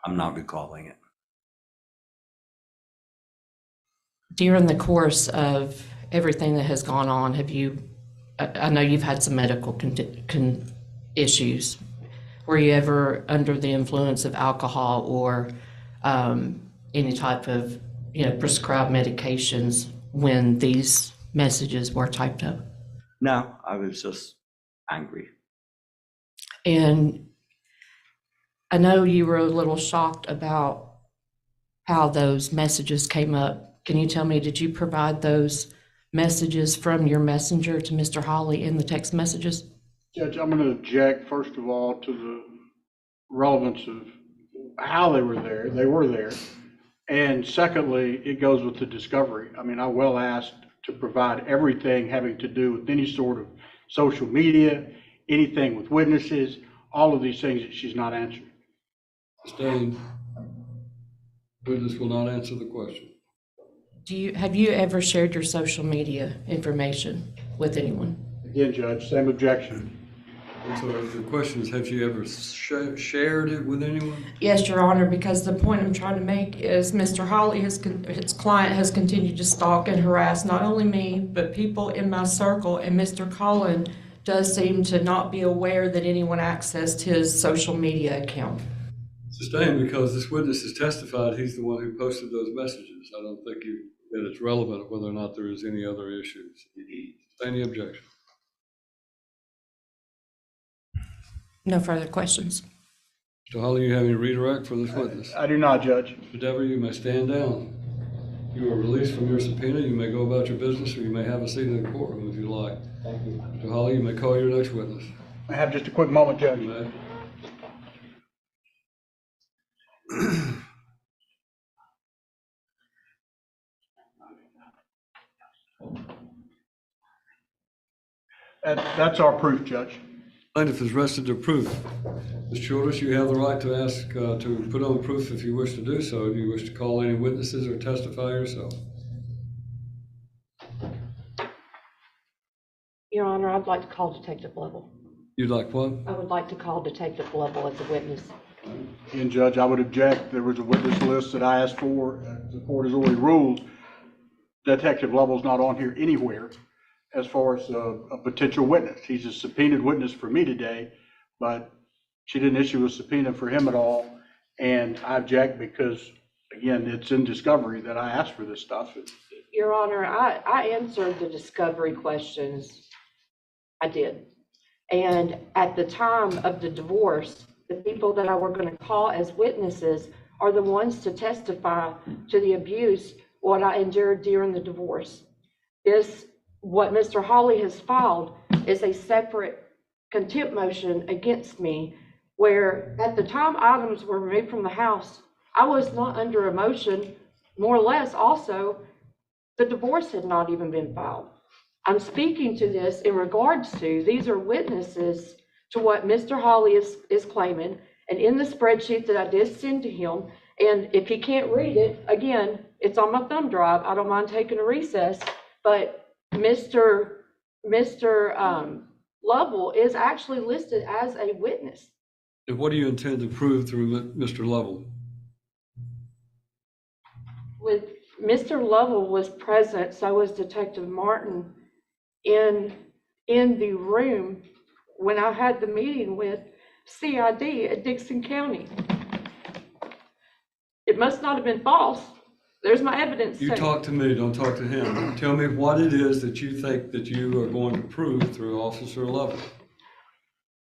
I'm not recalling it. During the course of everything that has gone on, have you, I know you've had some medical issues. Were you ever under the influence of alcohol or any type of, prescribed medications when these messages were typed up? No, I was just angry. And I know you were a little shocked about how those messages came up. Can you tell me, did you provide those messages from your messenger to Mr. Hawley in the text messages? Judge, I'm going to object, first of all, to the relevance of how they were there. They were there. And secondly, it goes with the discovery. I mean, I well asked to provide everything having to do with any sort of social media, anything with witnesses, all of these things that she's not answering. Sustained. Witness will not answer the question. Have you ever shared your social media information with anyone? Again, Judge, same objection. So the question is, have you ever shared it with anyone? Yes, Your Honor, because the point I'm trying to make is Mr. Hawley, his client, has continued to stalk and harass not only me, but people in my circle, and Mr. Collin does seem to not be aware that anyone accessed his social media account. Sustained, because this witness has testified he's the one who posted those messages. I don't think that it's relevant whether or not there is any other issues. Any objection? No further questions. Mr. Hawley, you have any redirect for this witness? I do not, Judge. Mr. Dever, you may stand down. You are released from your subpoena. You may go about your business, or you may have a seat in the courtroom if you like. Thank you. Mr. Hawley, you may call your next witness. I have just a quick moment, Judge. You may. That's our proof, Judge. Plaintiff is rested to proof. Ms. Childress, you have the right to ask to put on proof if you wish to do so. Do you wish to call any witnesses or testify yourself? Your Honor, I'd like to call Detective Lovell. You'd like what? I would like to call Detective Lovell as a witness. And Judge, I would object. There was a witness list that I asked for. The court has already ruled Detective Lovell's not on here anywhere as far as a potential witness. He's a subpoenaed witness for me today, but she didn't issue a subpoena for him at all. And I object because, again, it's in discovery that I asked for this stuff. Your Honor, I answered the discovery questions. I did. And at the time of the divorce, the people that I were going to call as witnesses are the ones to testify to the abuse, what I endured during the divorce. What Mr. Hawley has filed is a separate contempt motion against me, where at the time items were removed from the house, I was not under a motion. More or less also, the divorce had not even been filed. I'm speaking to this in regards to, these are witnesses to what Mr. Hawley is claiming, and in the spreadsheet that I did send to him, and if he can't read it, again, it's on my thumb drive. I don't mind taking a recess, but Mr. Lovell is actually listed as a witness. And what do you intend to prove through Mr. Lovell? With Mr. Lovell was present, so was Detective Martin in the room when I had the meeting with CID at Dixon County. It must not have been false. There's my evidence. You talk to me, don't talk to him. Tell me what it is that you think that you are going to prove through Officer Lovell.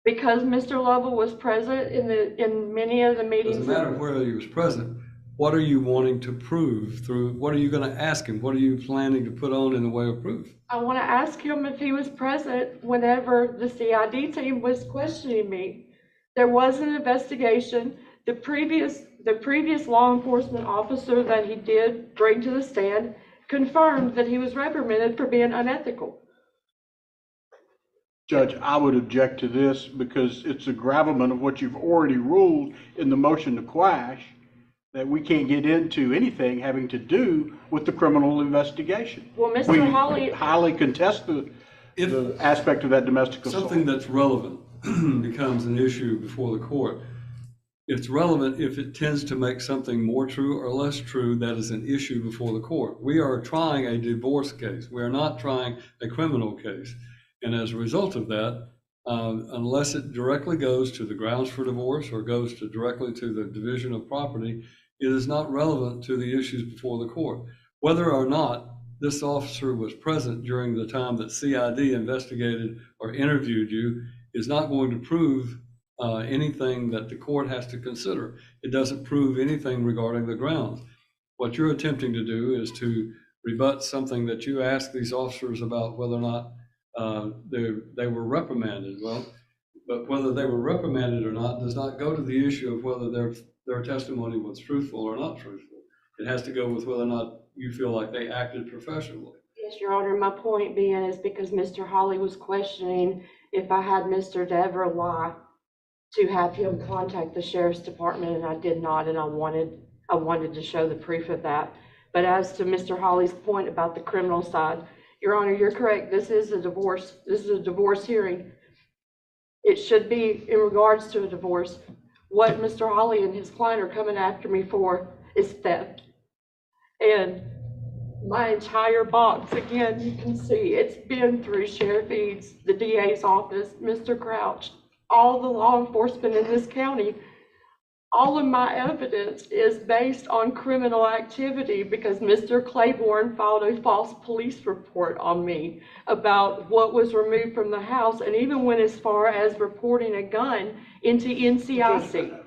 Because Mr. Lovell was present in many of the meetings. Doesn't matter where he was present. What are you wanting to prove through, what are you going to ask him? What are you planning to put on in the way of proof? I want to ask him if he was present whenever the CID team was questioning me. There was an investigation. The previous law enforcement officer that he did bring to the stand confirmed that he was reprimanded for being unethical. Judge, I would object to this because it's a gravamen of what you've already ruled in the motion to quash, that we can't get into anything having to do with the criminal investigation. Well, Mr. Hawley, we highly contest the aspect of that domestic assault. Something that's relevant becomes an issue before the court. It's relevant if it tends to make something more true or less true. That is an issue before the court. We are trying a divorce case. We are not trying a criminal case. And as a result of that, unless it directly goes to the grounds for divorce or goes directly to the division of property, it is not relevant to the issues before the court. Whether or not this officer was present during the time that CID investigated or interviewed you is not going to prove anything that the court has to consider. It doesn't prove anything regarding the grounds. What you're attempting to do is to rebut something that you asked these officers about whether or not they were reprimanded. Well, but whether they were reprimanded or not does not go to the issue of whether their testimony was truthful or not truthful. It has to go with whether or not you feel like they acted professionally. Yes, Your Honor, my point being is because Mr. Hawley was questioning if I had Mr. Dever lie to have him contact the sheriff's department, and I did not, and I wanted to show the proof of that. But as to Mr. Hawley's point about the criminal side, Your Honor, you're correct. This is a divorce. This is a divorce hearing. It should be in regards to a divorce. What Mr. Hawley and his client are coming after me for is theft. And my entire box, again, you can see it's been through Sheriff Eads, the DA's office, Mr. Crouch, all the law enforcement in this county. All of my evidence is based on criminal activity because Mr. Claiborne filed a false police report on me about what was removed from the house, and even went as far as reporting a gun into NCIC.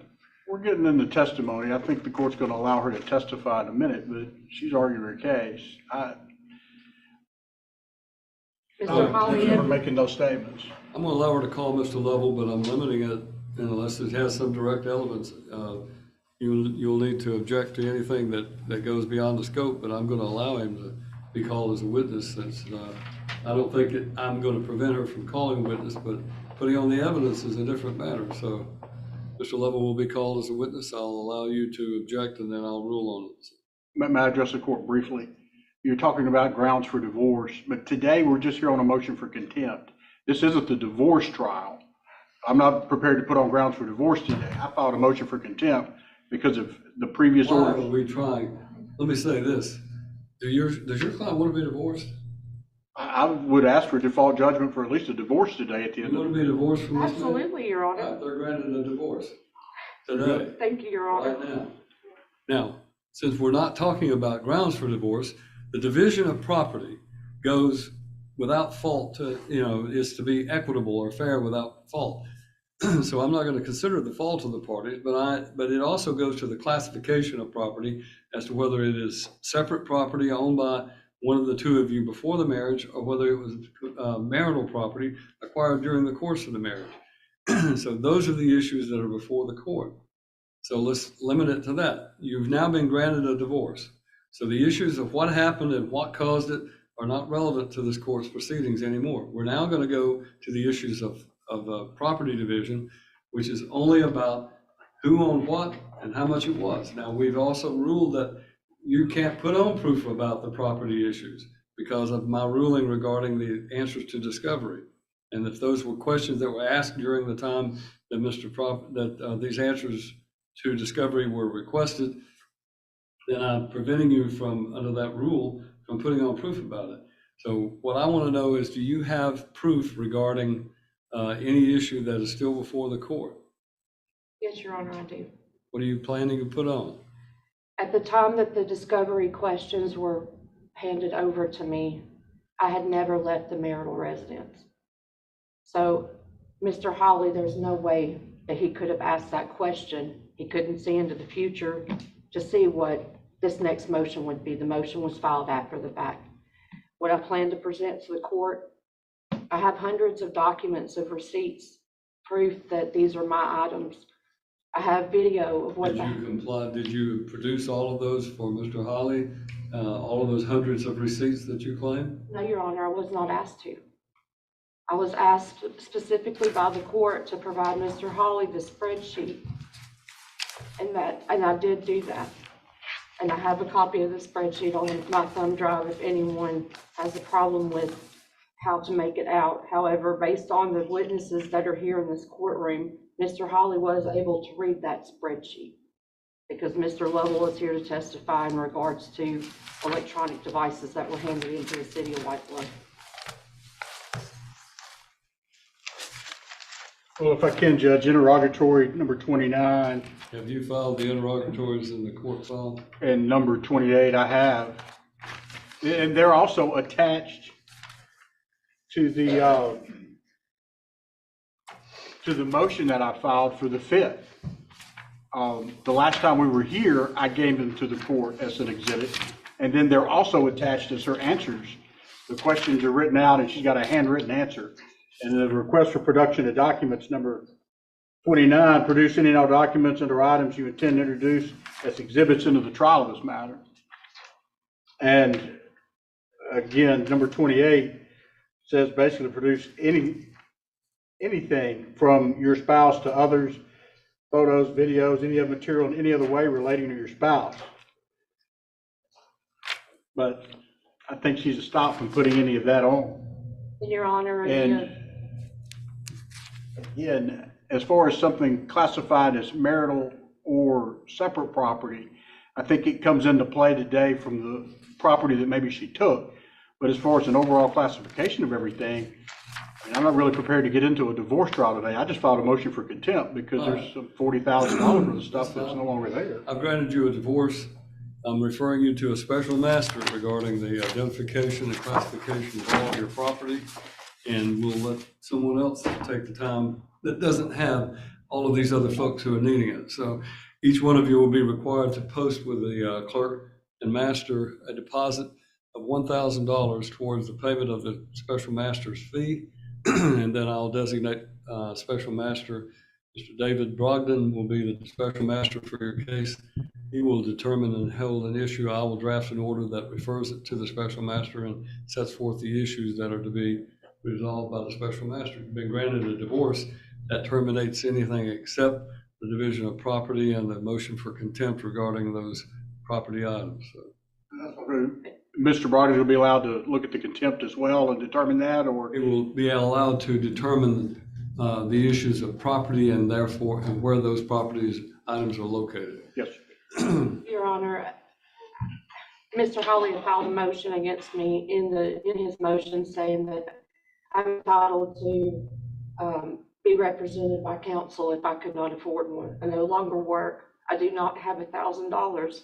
We're getting into testimony. I think the court's going to allow her to testify in a minute, but she's arguing her case. Mr. Hawley, We're making those statements. I'm going to allow her to call Mr. Lovell, but I'm limiting it unless it has some direct elements. You'll need to object to anything that goes beyond the scope, but I'm going to allow him to be called as a witness. Since I don't think I'm going to prevent her from calling a witness, but putting on the evidence is a different matter. So Mr. Lovell will be called as a witness. I'll allow you to object, and then I'll rule on it. May I address the court briefly? You're talking about grounds for divorce, but today we're just here on a motion for contempt. This isn't the divorce trial. I'm not prepared to put on grounds for divorce today. I filed a motion for contempt because of the previous Why order. are we trying? Let me say this. Does your client want to be divorced? I would ask for default judgment for at least a divorce today at the end You of want to be divorced from this man? absolutely, Your Honor. They're granted a divorce today. Thank you, Your Honor. Right now. Now, since we're not talking about grounds for divorce, the division of property goes without fault to, is to be equitable or fair without fault. So I'm not going to consider the fault of the parties, but it also goes to the classification of property as to whether it is separate property owned by one of the two of you before the marriage, or whether it was marital property acquired during the course of the marriage. So those are the issues that are before the court. So let's limit it to that. You've now been granted a divorce. So the issues of what happened and what caused it are not relevant to this court's proceedings anymore. We're now going to go to the issues of property division, which is only about who owned what and how much it was. Now, we've also ruled that you can't put on proof about the property issues because of my ruling regarding the answers to discovery. And if those were questions that were asked during the time that these answers to discovery were requested, then I'm preventing you from, under that rule, from putting on proof about it. So what I want to know is, do you have proof regarding any issue that is still before the court? Yes, Your Honor, I do. What are you planning to put on? At the time that the discovery questions were handed over to me, I had never left the marital residence. So, Mr. Hawley, there's no way that he could have asked that question. He couldn't see into the future to see what this next motion would be. The motion was filed after the fact. What I plan to present to the court, I have hundreds of documents of receipts, proof that these are my items. I have video of what Did you produce all of those for Mr. Hawley? All of those hundreds of receipts that you claim? No, Your Honor, I was not asked to. I was asked specifically by the court to provide Mr. Hawley the spreadsheet. And I did do that. And I have a copy of the spreadsheet on my thumb drive if anyone has a problem with how to make it out. However, based on the witnesses that are here in this courtroom, Mr. Hawley was able to read that spreadsheet because Mr. Lovell is here to testify in regards to electronic devices that were handed into the city of White Bluff. Well, if I can, Judge, interrogatory number 29 Have you filed the interrogatories in the court file? and number 28, I have. And they're also attached to the motion that I filed for the 5th. The last time we were here, I gave them to the court as an exhibit. And then they're also attached as her answers. The questions are written out and she's got a handwritten answer. And the request for production of documents number 29, produce any and all documents and or items you intend to introduce as exhibits into the trial of this matter. And again, number 28 says basically produce anything from your spouse to others, photos, videos, any other material in any other way relating to your spouse. But I think she's stopped from putting any of that on. Your Honor, And again, as far as something classified as marital or separate property, I think it comes into play today from the property that maybe she took. But as far as an overall classification of everything, I mean, I'm not really prepared to get into a divorce trial today. I just filed a motion for contempt because there's some $40,000 worth of stuff that's no longer there. I've granted you a divorce. I'm referring you to a special master regarding the identification and classification of all of your property. And we'll let someone else take the time that doesn't have all of these other folks who are needing it. So each one of you will be required to post with the clerk and master a deposit of $1,000 towards the payment of the special master's fee. And then I'll designate special master, Mr. David Brogdon will be the special master for your case. He will determine and hold an issue. I will draft an order that refers it to the special master and sets forth the issues that are to be resolved by the special master. You've been granted a divorce that terminates anything except the division of property and the motion for contempt regarding those property items. So. Mr. Brogdon will be allowed to look at the contempt as well and determine that, or? It will be allowed to determine the issues of property and therefore and where those properties items are located. Yes. Your Honor, Mr. Hawley filed a motion against me in his motion saying that I'm entitled to be represented by counsel if I could not afford one. I no longer work. I do not have $1,000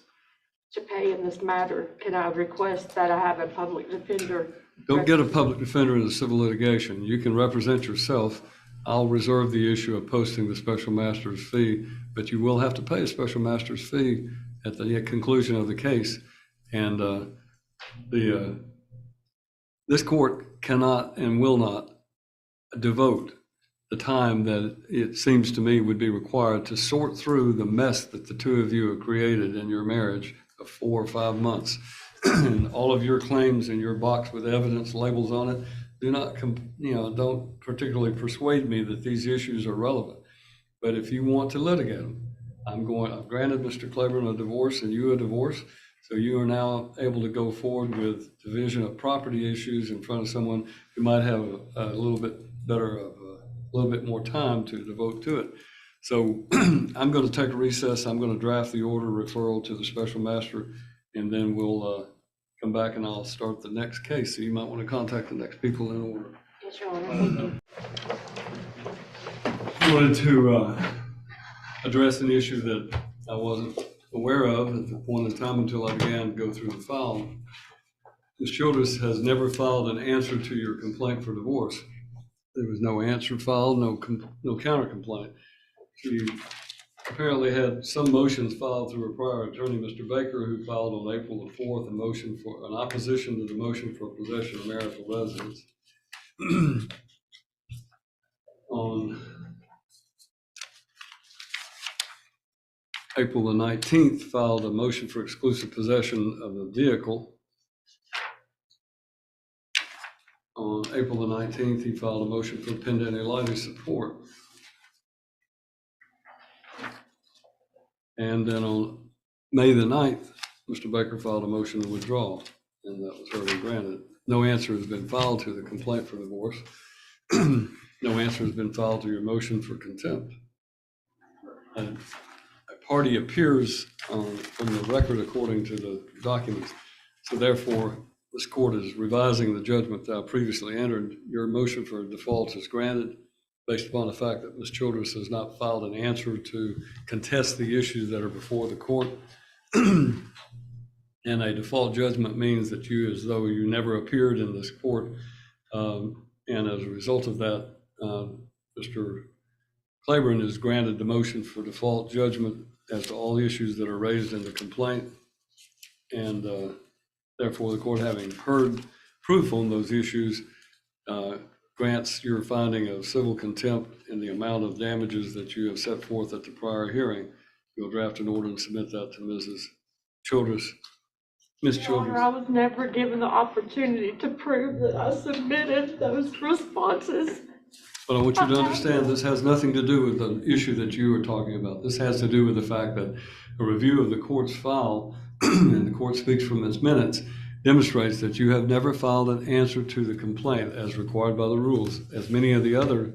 to pay in this matter. Can I request that I have a public defender? Don't get a public defender in the civil litigation. You can represent yourself. I'll reserve the issue of posting the special master's fee, but you will have to pay a special master's fee at the conclusion of the case. And this court cannot and will not devote the time that it seems to me would be required to sort through the mess that the two of you have created in your marriage of 4 or 5 months. And all of your claims in your box with evidence labels on it do not, don't particularly persuade me that these issues are relevant. But if you want to litigate them, I've granted Mr. Claiborne a divorce and you a divorce. So you are now able to go forward with division of property issues in front of someone who might have a little bit better, a little bit more time to devote to it. So I'm going to take a recess. I'm going to draft the order referral to the special master, and then we'll come back and I'll start the next case. So you might want to contact the next people in order. Yes, Your Honor. Thank you. I wanted to address an issue that I wasn't aware of at the point in time until I began to go through the file. Ms. Childress has never filed an answer to your complaint for divorce. There was no answer filed, no counter complaint. She apparently had some motions filed through her prior attorney, Mr. Baker, who filed on April the 4th a motion for an opposition to the motion for possession of marital residence. On April the 19th, filed a motion for exclusive possession of the vehicle. On April the 19th, he filed a motion for pending support. And then on May the 9th, Mr. Baker filed a motion to withdraw, and that was heard and granted. No answer has been filed to the complaint for divorce. No answer has been filed to your motion for contempt. And a party appears from the record according to the documents. So therefore, this court is revising the judgment that I previously entered. Your motion for default is granted based upon the fact that Ms. Childress has not filed an answer to contest the issues that are before the court. And a default judgment means that you, as though you never appeared in this court. And as a result of that, Mr. Claiborne is granted the motion for default judgment as to all the issues that are raised in the complaint. And therefore, the court, having heard proof on those issues, grants your finding of civil contempt in the amount of damages that you have set forth at the prior hearing. You'll draft an order and submit that to Mrs. Childress. Ms. Your Honor, Childress. I was never given the opportunity to prove that I submitted those responses. But I want you to understand, this has nothing to do with the issue that you are talking about. This has to do with the fact that a review of the court's file, and the court speaks from its minutes, demonstrates that you have never filed an answer to the complaint as required by the rules. As many of the other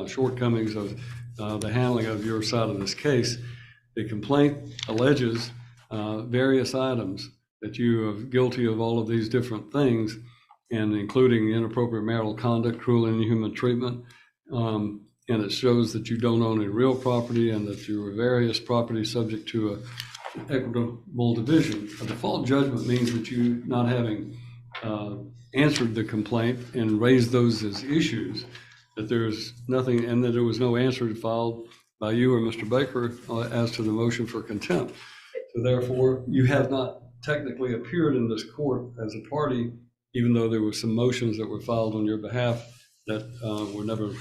shortcomings of the handling of your side of this case, the complaint alleges various items that you are guilty of all of these different things, and including inappropriate marital conduct, cruel and inhuman treatment. And it shows that you don't own any real property and that you are various properties subject to an equitable division. A default judgment means that you not having answered the complaint and raised those as issues, that there's nothing, and that there was no answer filed by you or Mr. Baker as to the motion for contempt. So therefore, you have not technically appeared in this court as a party, even though there were some motions that were filed on your behalf that were never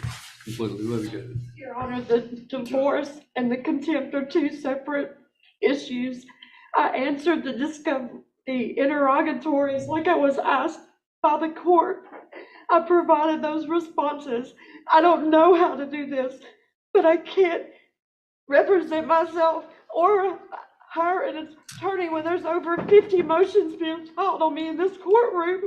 completely litigated. Your Honor, the divorce and the contempt are two separate issues. I answered the interrogatories like I was asked by the court. I provided those responses. I don't know how to do this, but I can't represent myself or hire an attorney when there's over 50 motions being filed on me in this courtroom.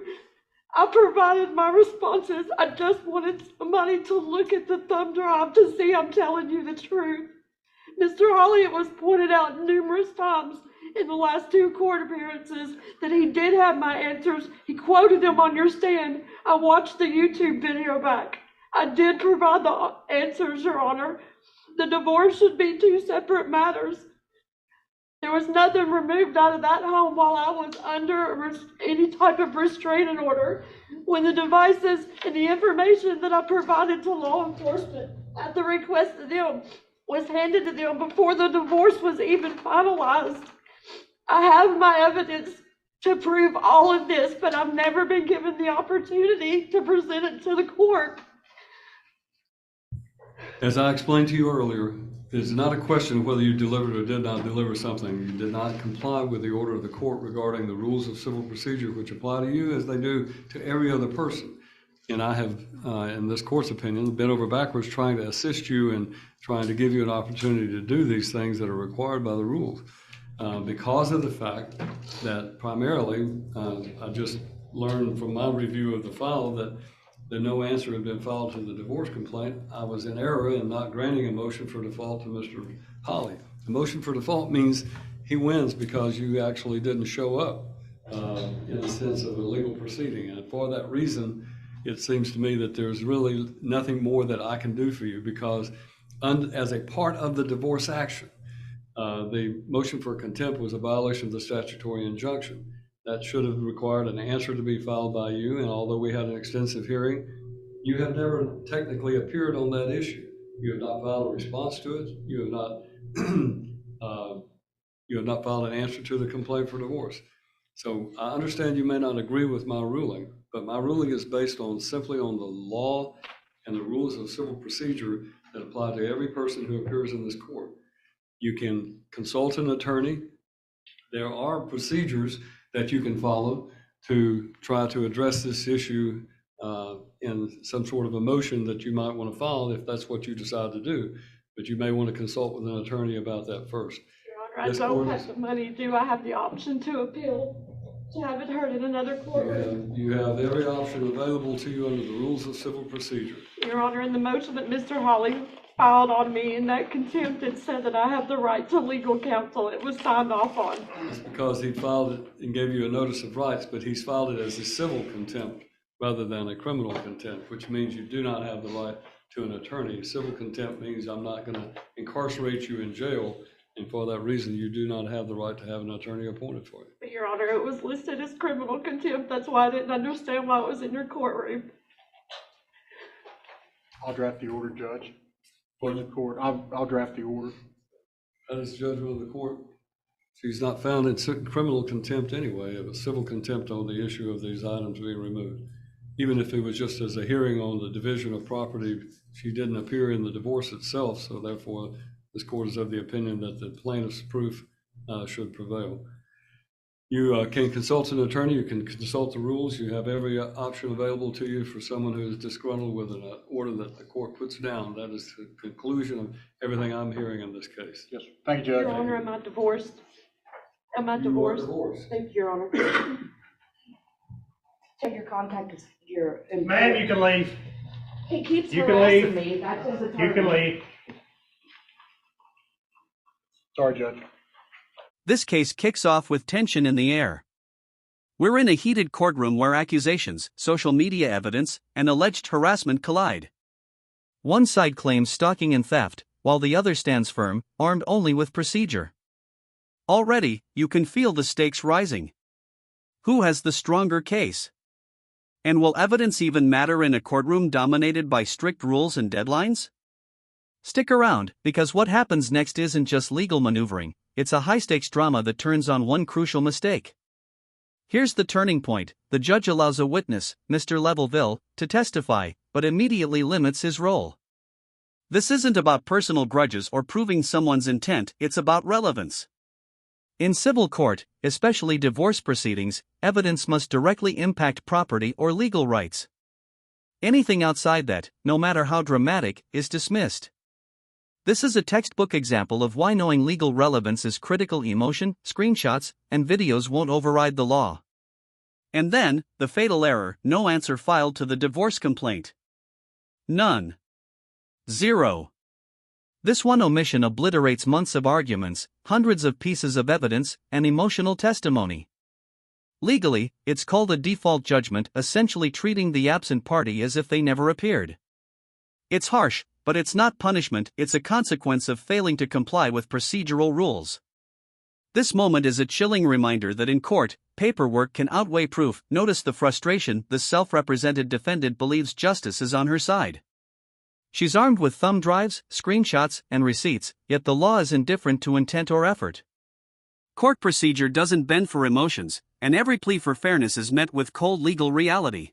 I provided my responses. I just wanted somebody to look at the thumb drive to see I'm telling you the truth. Mr. Hawley, it was pointed out numerous times in the last 2 court appearances that he did have my answers. He quoted them on your stand. I watched the YouTube video back. I did provide the answers, Your Honor. The divorce should be 2 separate matters. There was nothing removed out of that home while I was under any type of restraining order. When the devices and the information that I provided to law enforcement at the request of them was handed to them before the divorce was even finalized. I have my evidence to prove all of this, but I've never been given the opportunity to present it to the court. As I explained to you earlier, it's not a question of whether you delivered or did not deliver something. You did not comply with the order of the court regarding the rules of civil procedure, which apply to you as they do to every other person. And I have, in this court's opinion, bent over backwards trying to assist you and trying to give you an opportunity to do these things that are required by the rules. Because of the fact that primarily, I just learned from my review of the file that no answer had been filed to the divorce complaint. I was in error in not granting a motion for default to Mr. Hawley. A motion for default means he wins because you actually didn't show up in the sense of a legal proceeding. And for that reason, it seems to me that there's really nothing more that I can do for you, because as a part of the divorce action, the motion for contempt was a violation of the statutory injunction. That should have required an answer to be filed by you, and although we had an extensive hearing, you have never technically appeared on that issue. You have not filed a response to it. You have not filed an answer to the complaint for divorce. So I understand you may not agree with my ruling, but my ruling is based simply on the law and the rules of civil procedure that apply to every person who appears in this court. You can consult an attorney. There are procedures that you can follow to try to address this issue in some sort of a motion that you might want to file if that's what you decide to do. But you may want to consult with an attorney about that first. Your Honor, I don't have the money. Do I have the option to appeal, to have it heard in another courtroom? You have every option available to you under the rules of civil procedure. Your Honor, in the motion that Mr. Hawley filed on me in that contempt, it said that I have the right to legal counsel. It was signed off on. It's because he filed it and gave you a notice of rights, but he's filed it as a civil contempt rather than a criminal contempt, which means you do not have the right to an attorney. Civil contempt means I'm not going to incarcerate you in jail And for that reason, you do not have the right to have an attorney appointed for you. But Your Honor, it was listed as criminal contempt. That's why I didn't understand why it was in your courtroom. I'll draft the order, Judge. For the court, I'll draft the order. That is judgment of the court. She's not found in criminal contempt anyway. It was civil contempt on the issue of these items being removed. Even if it was just as a hearing on the division of property, she didn't appear in the divorce itself, so therefore this court is of the opinion that the plaintiff's proof should prevail. You can consult an attorney, you can consult the rules, you have every option available to you for someone who is disgruntled with an order that the court puts down. That is the conclusion of everything I'm hearing in this case. Yes, sir. Thank you, Judge. Your Honor, am I divorced? Am I You are divorced? divorced. Thank you, Your Honor. Take your contact is your. Ma'am, you can leave. He keeps You can harassing leave. me. That's his attorney. You can leave. Sorry, Judge. This case kicks off with tension in the air. We're in a heated courtroom where accusations, social media evidence, and alleged harassment collide. One side claims stalking and theft, while the other stands firm, armed only with procedure. Already, you can feel the stakes rising. Who has the stronger case? And will evidence even matter in a courtroom dominated by strict rules and deadlines? Stick around, because what happens next isn't just legal maneuvering, it's a high-stakes drama that turns on one crucial mistake. Here's the turning point: the judge allows a witness, Mr. Levelville, to testify, but immediately limits his role. This isn't about personal grudges or proving someone's intent, it's about relevance. In civil court, especially divorce proceedings, evidence must directly impact property or legal rights. Anything outside that, no matter how dramatic, is dismissed. This is a textbook example of why knowing legal relevance is critical. Emotion, screenshots, and videos won't override the law. And then, the fatal error: no answer filed to the divorce complaint. None. Zero. This one omission obliterates months of arguments, hundreds of pieces of evidence, and emotional testimony. Legally, it's called a default judgment, essentially treating the absent party as if they never appeared. It's harsh, but it's not punishment, it's a consequence of failing to comply with procedural rules. This moment is a chilling reminder that in court, paperwork can outweigh proof. Notice the frustration: the self-represented defendant believes justice is on her side. She's armed with thumb drives, screenshots, and receipts, yet the law is indifferent to intent or effort. Court procedure doesn't bend for emotions, and every plea for fairness is met with cold legal reality.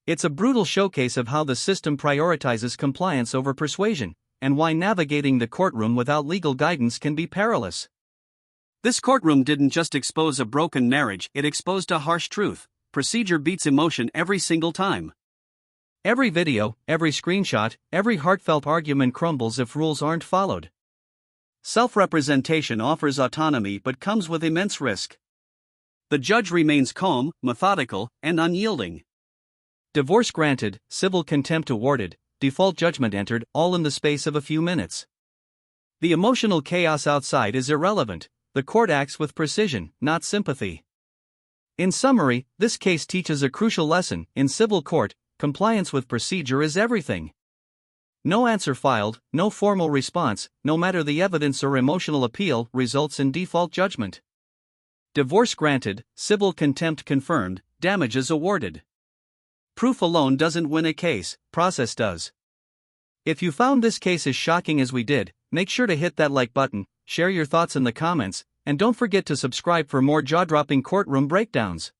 It's a brutal showcase of how the system prioritizes compliance over persuasion, and why navigating the courtroom without legal guidance can be perilous. This courtroom didn't just expose a broken marriage, it exposed a harsh truth: procedure beats emotion every single time. Every video, every screenshot, every heartfelt argument crumbles if rules aren't followed. Self-representation offers autonomy but comes with immense risk. The judge remains calm, methodical, and unyielding. Divorce granted, civil contempt awarded, default judgment entered, all in the space of a few minutes. The emotional chaos outside is irrelevant. The court acts with precision, not sympathy. In summary, this case teaches a crucial lesson: in civil court, compliance with procedure is everything. No answer filed, no formal response, no matter the evidence or emotional appeal, results in default judgment. Divorce granted, civil contempt confirmed, damages awarded. Proof alone doesn't win a case, process does. If you found this case as shocking as we did, make sure to hit that like button, share your thoughts in the comments, and don't forget to subscribe for more jaw-dropping courtroom breakdowns.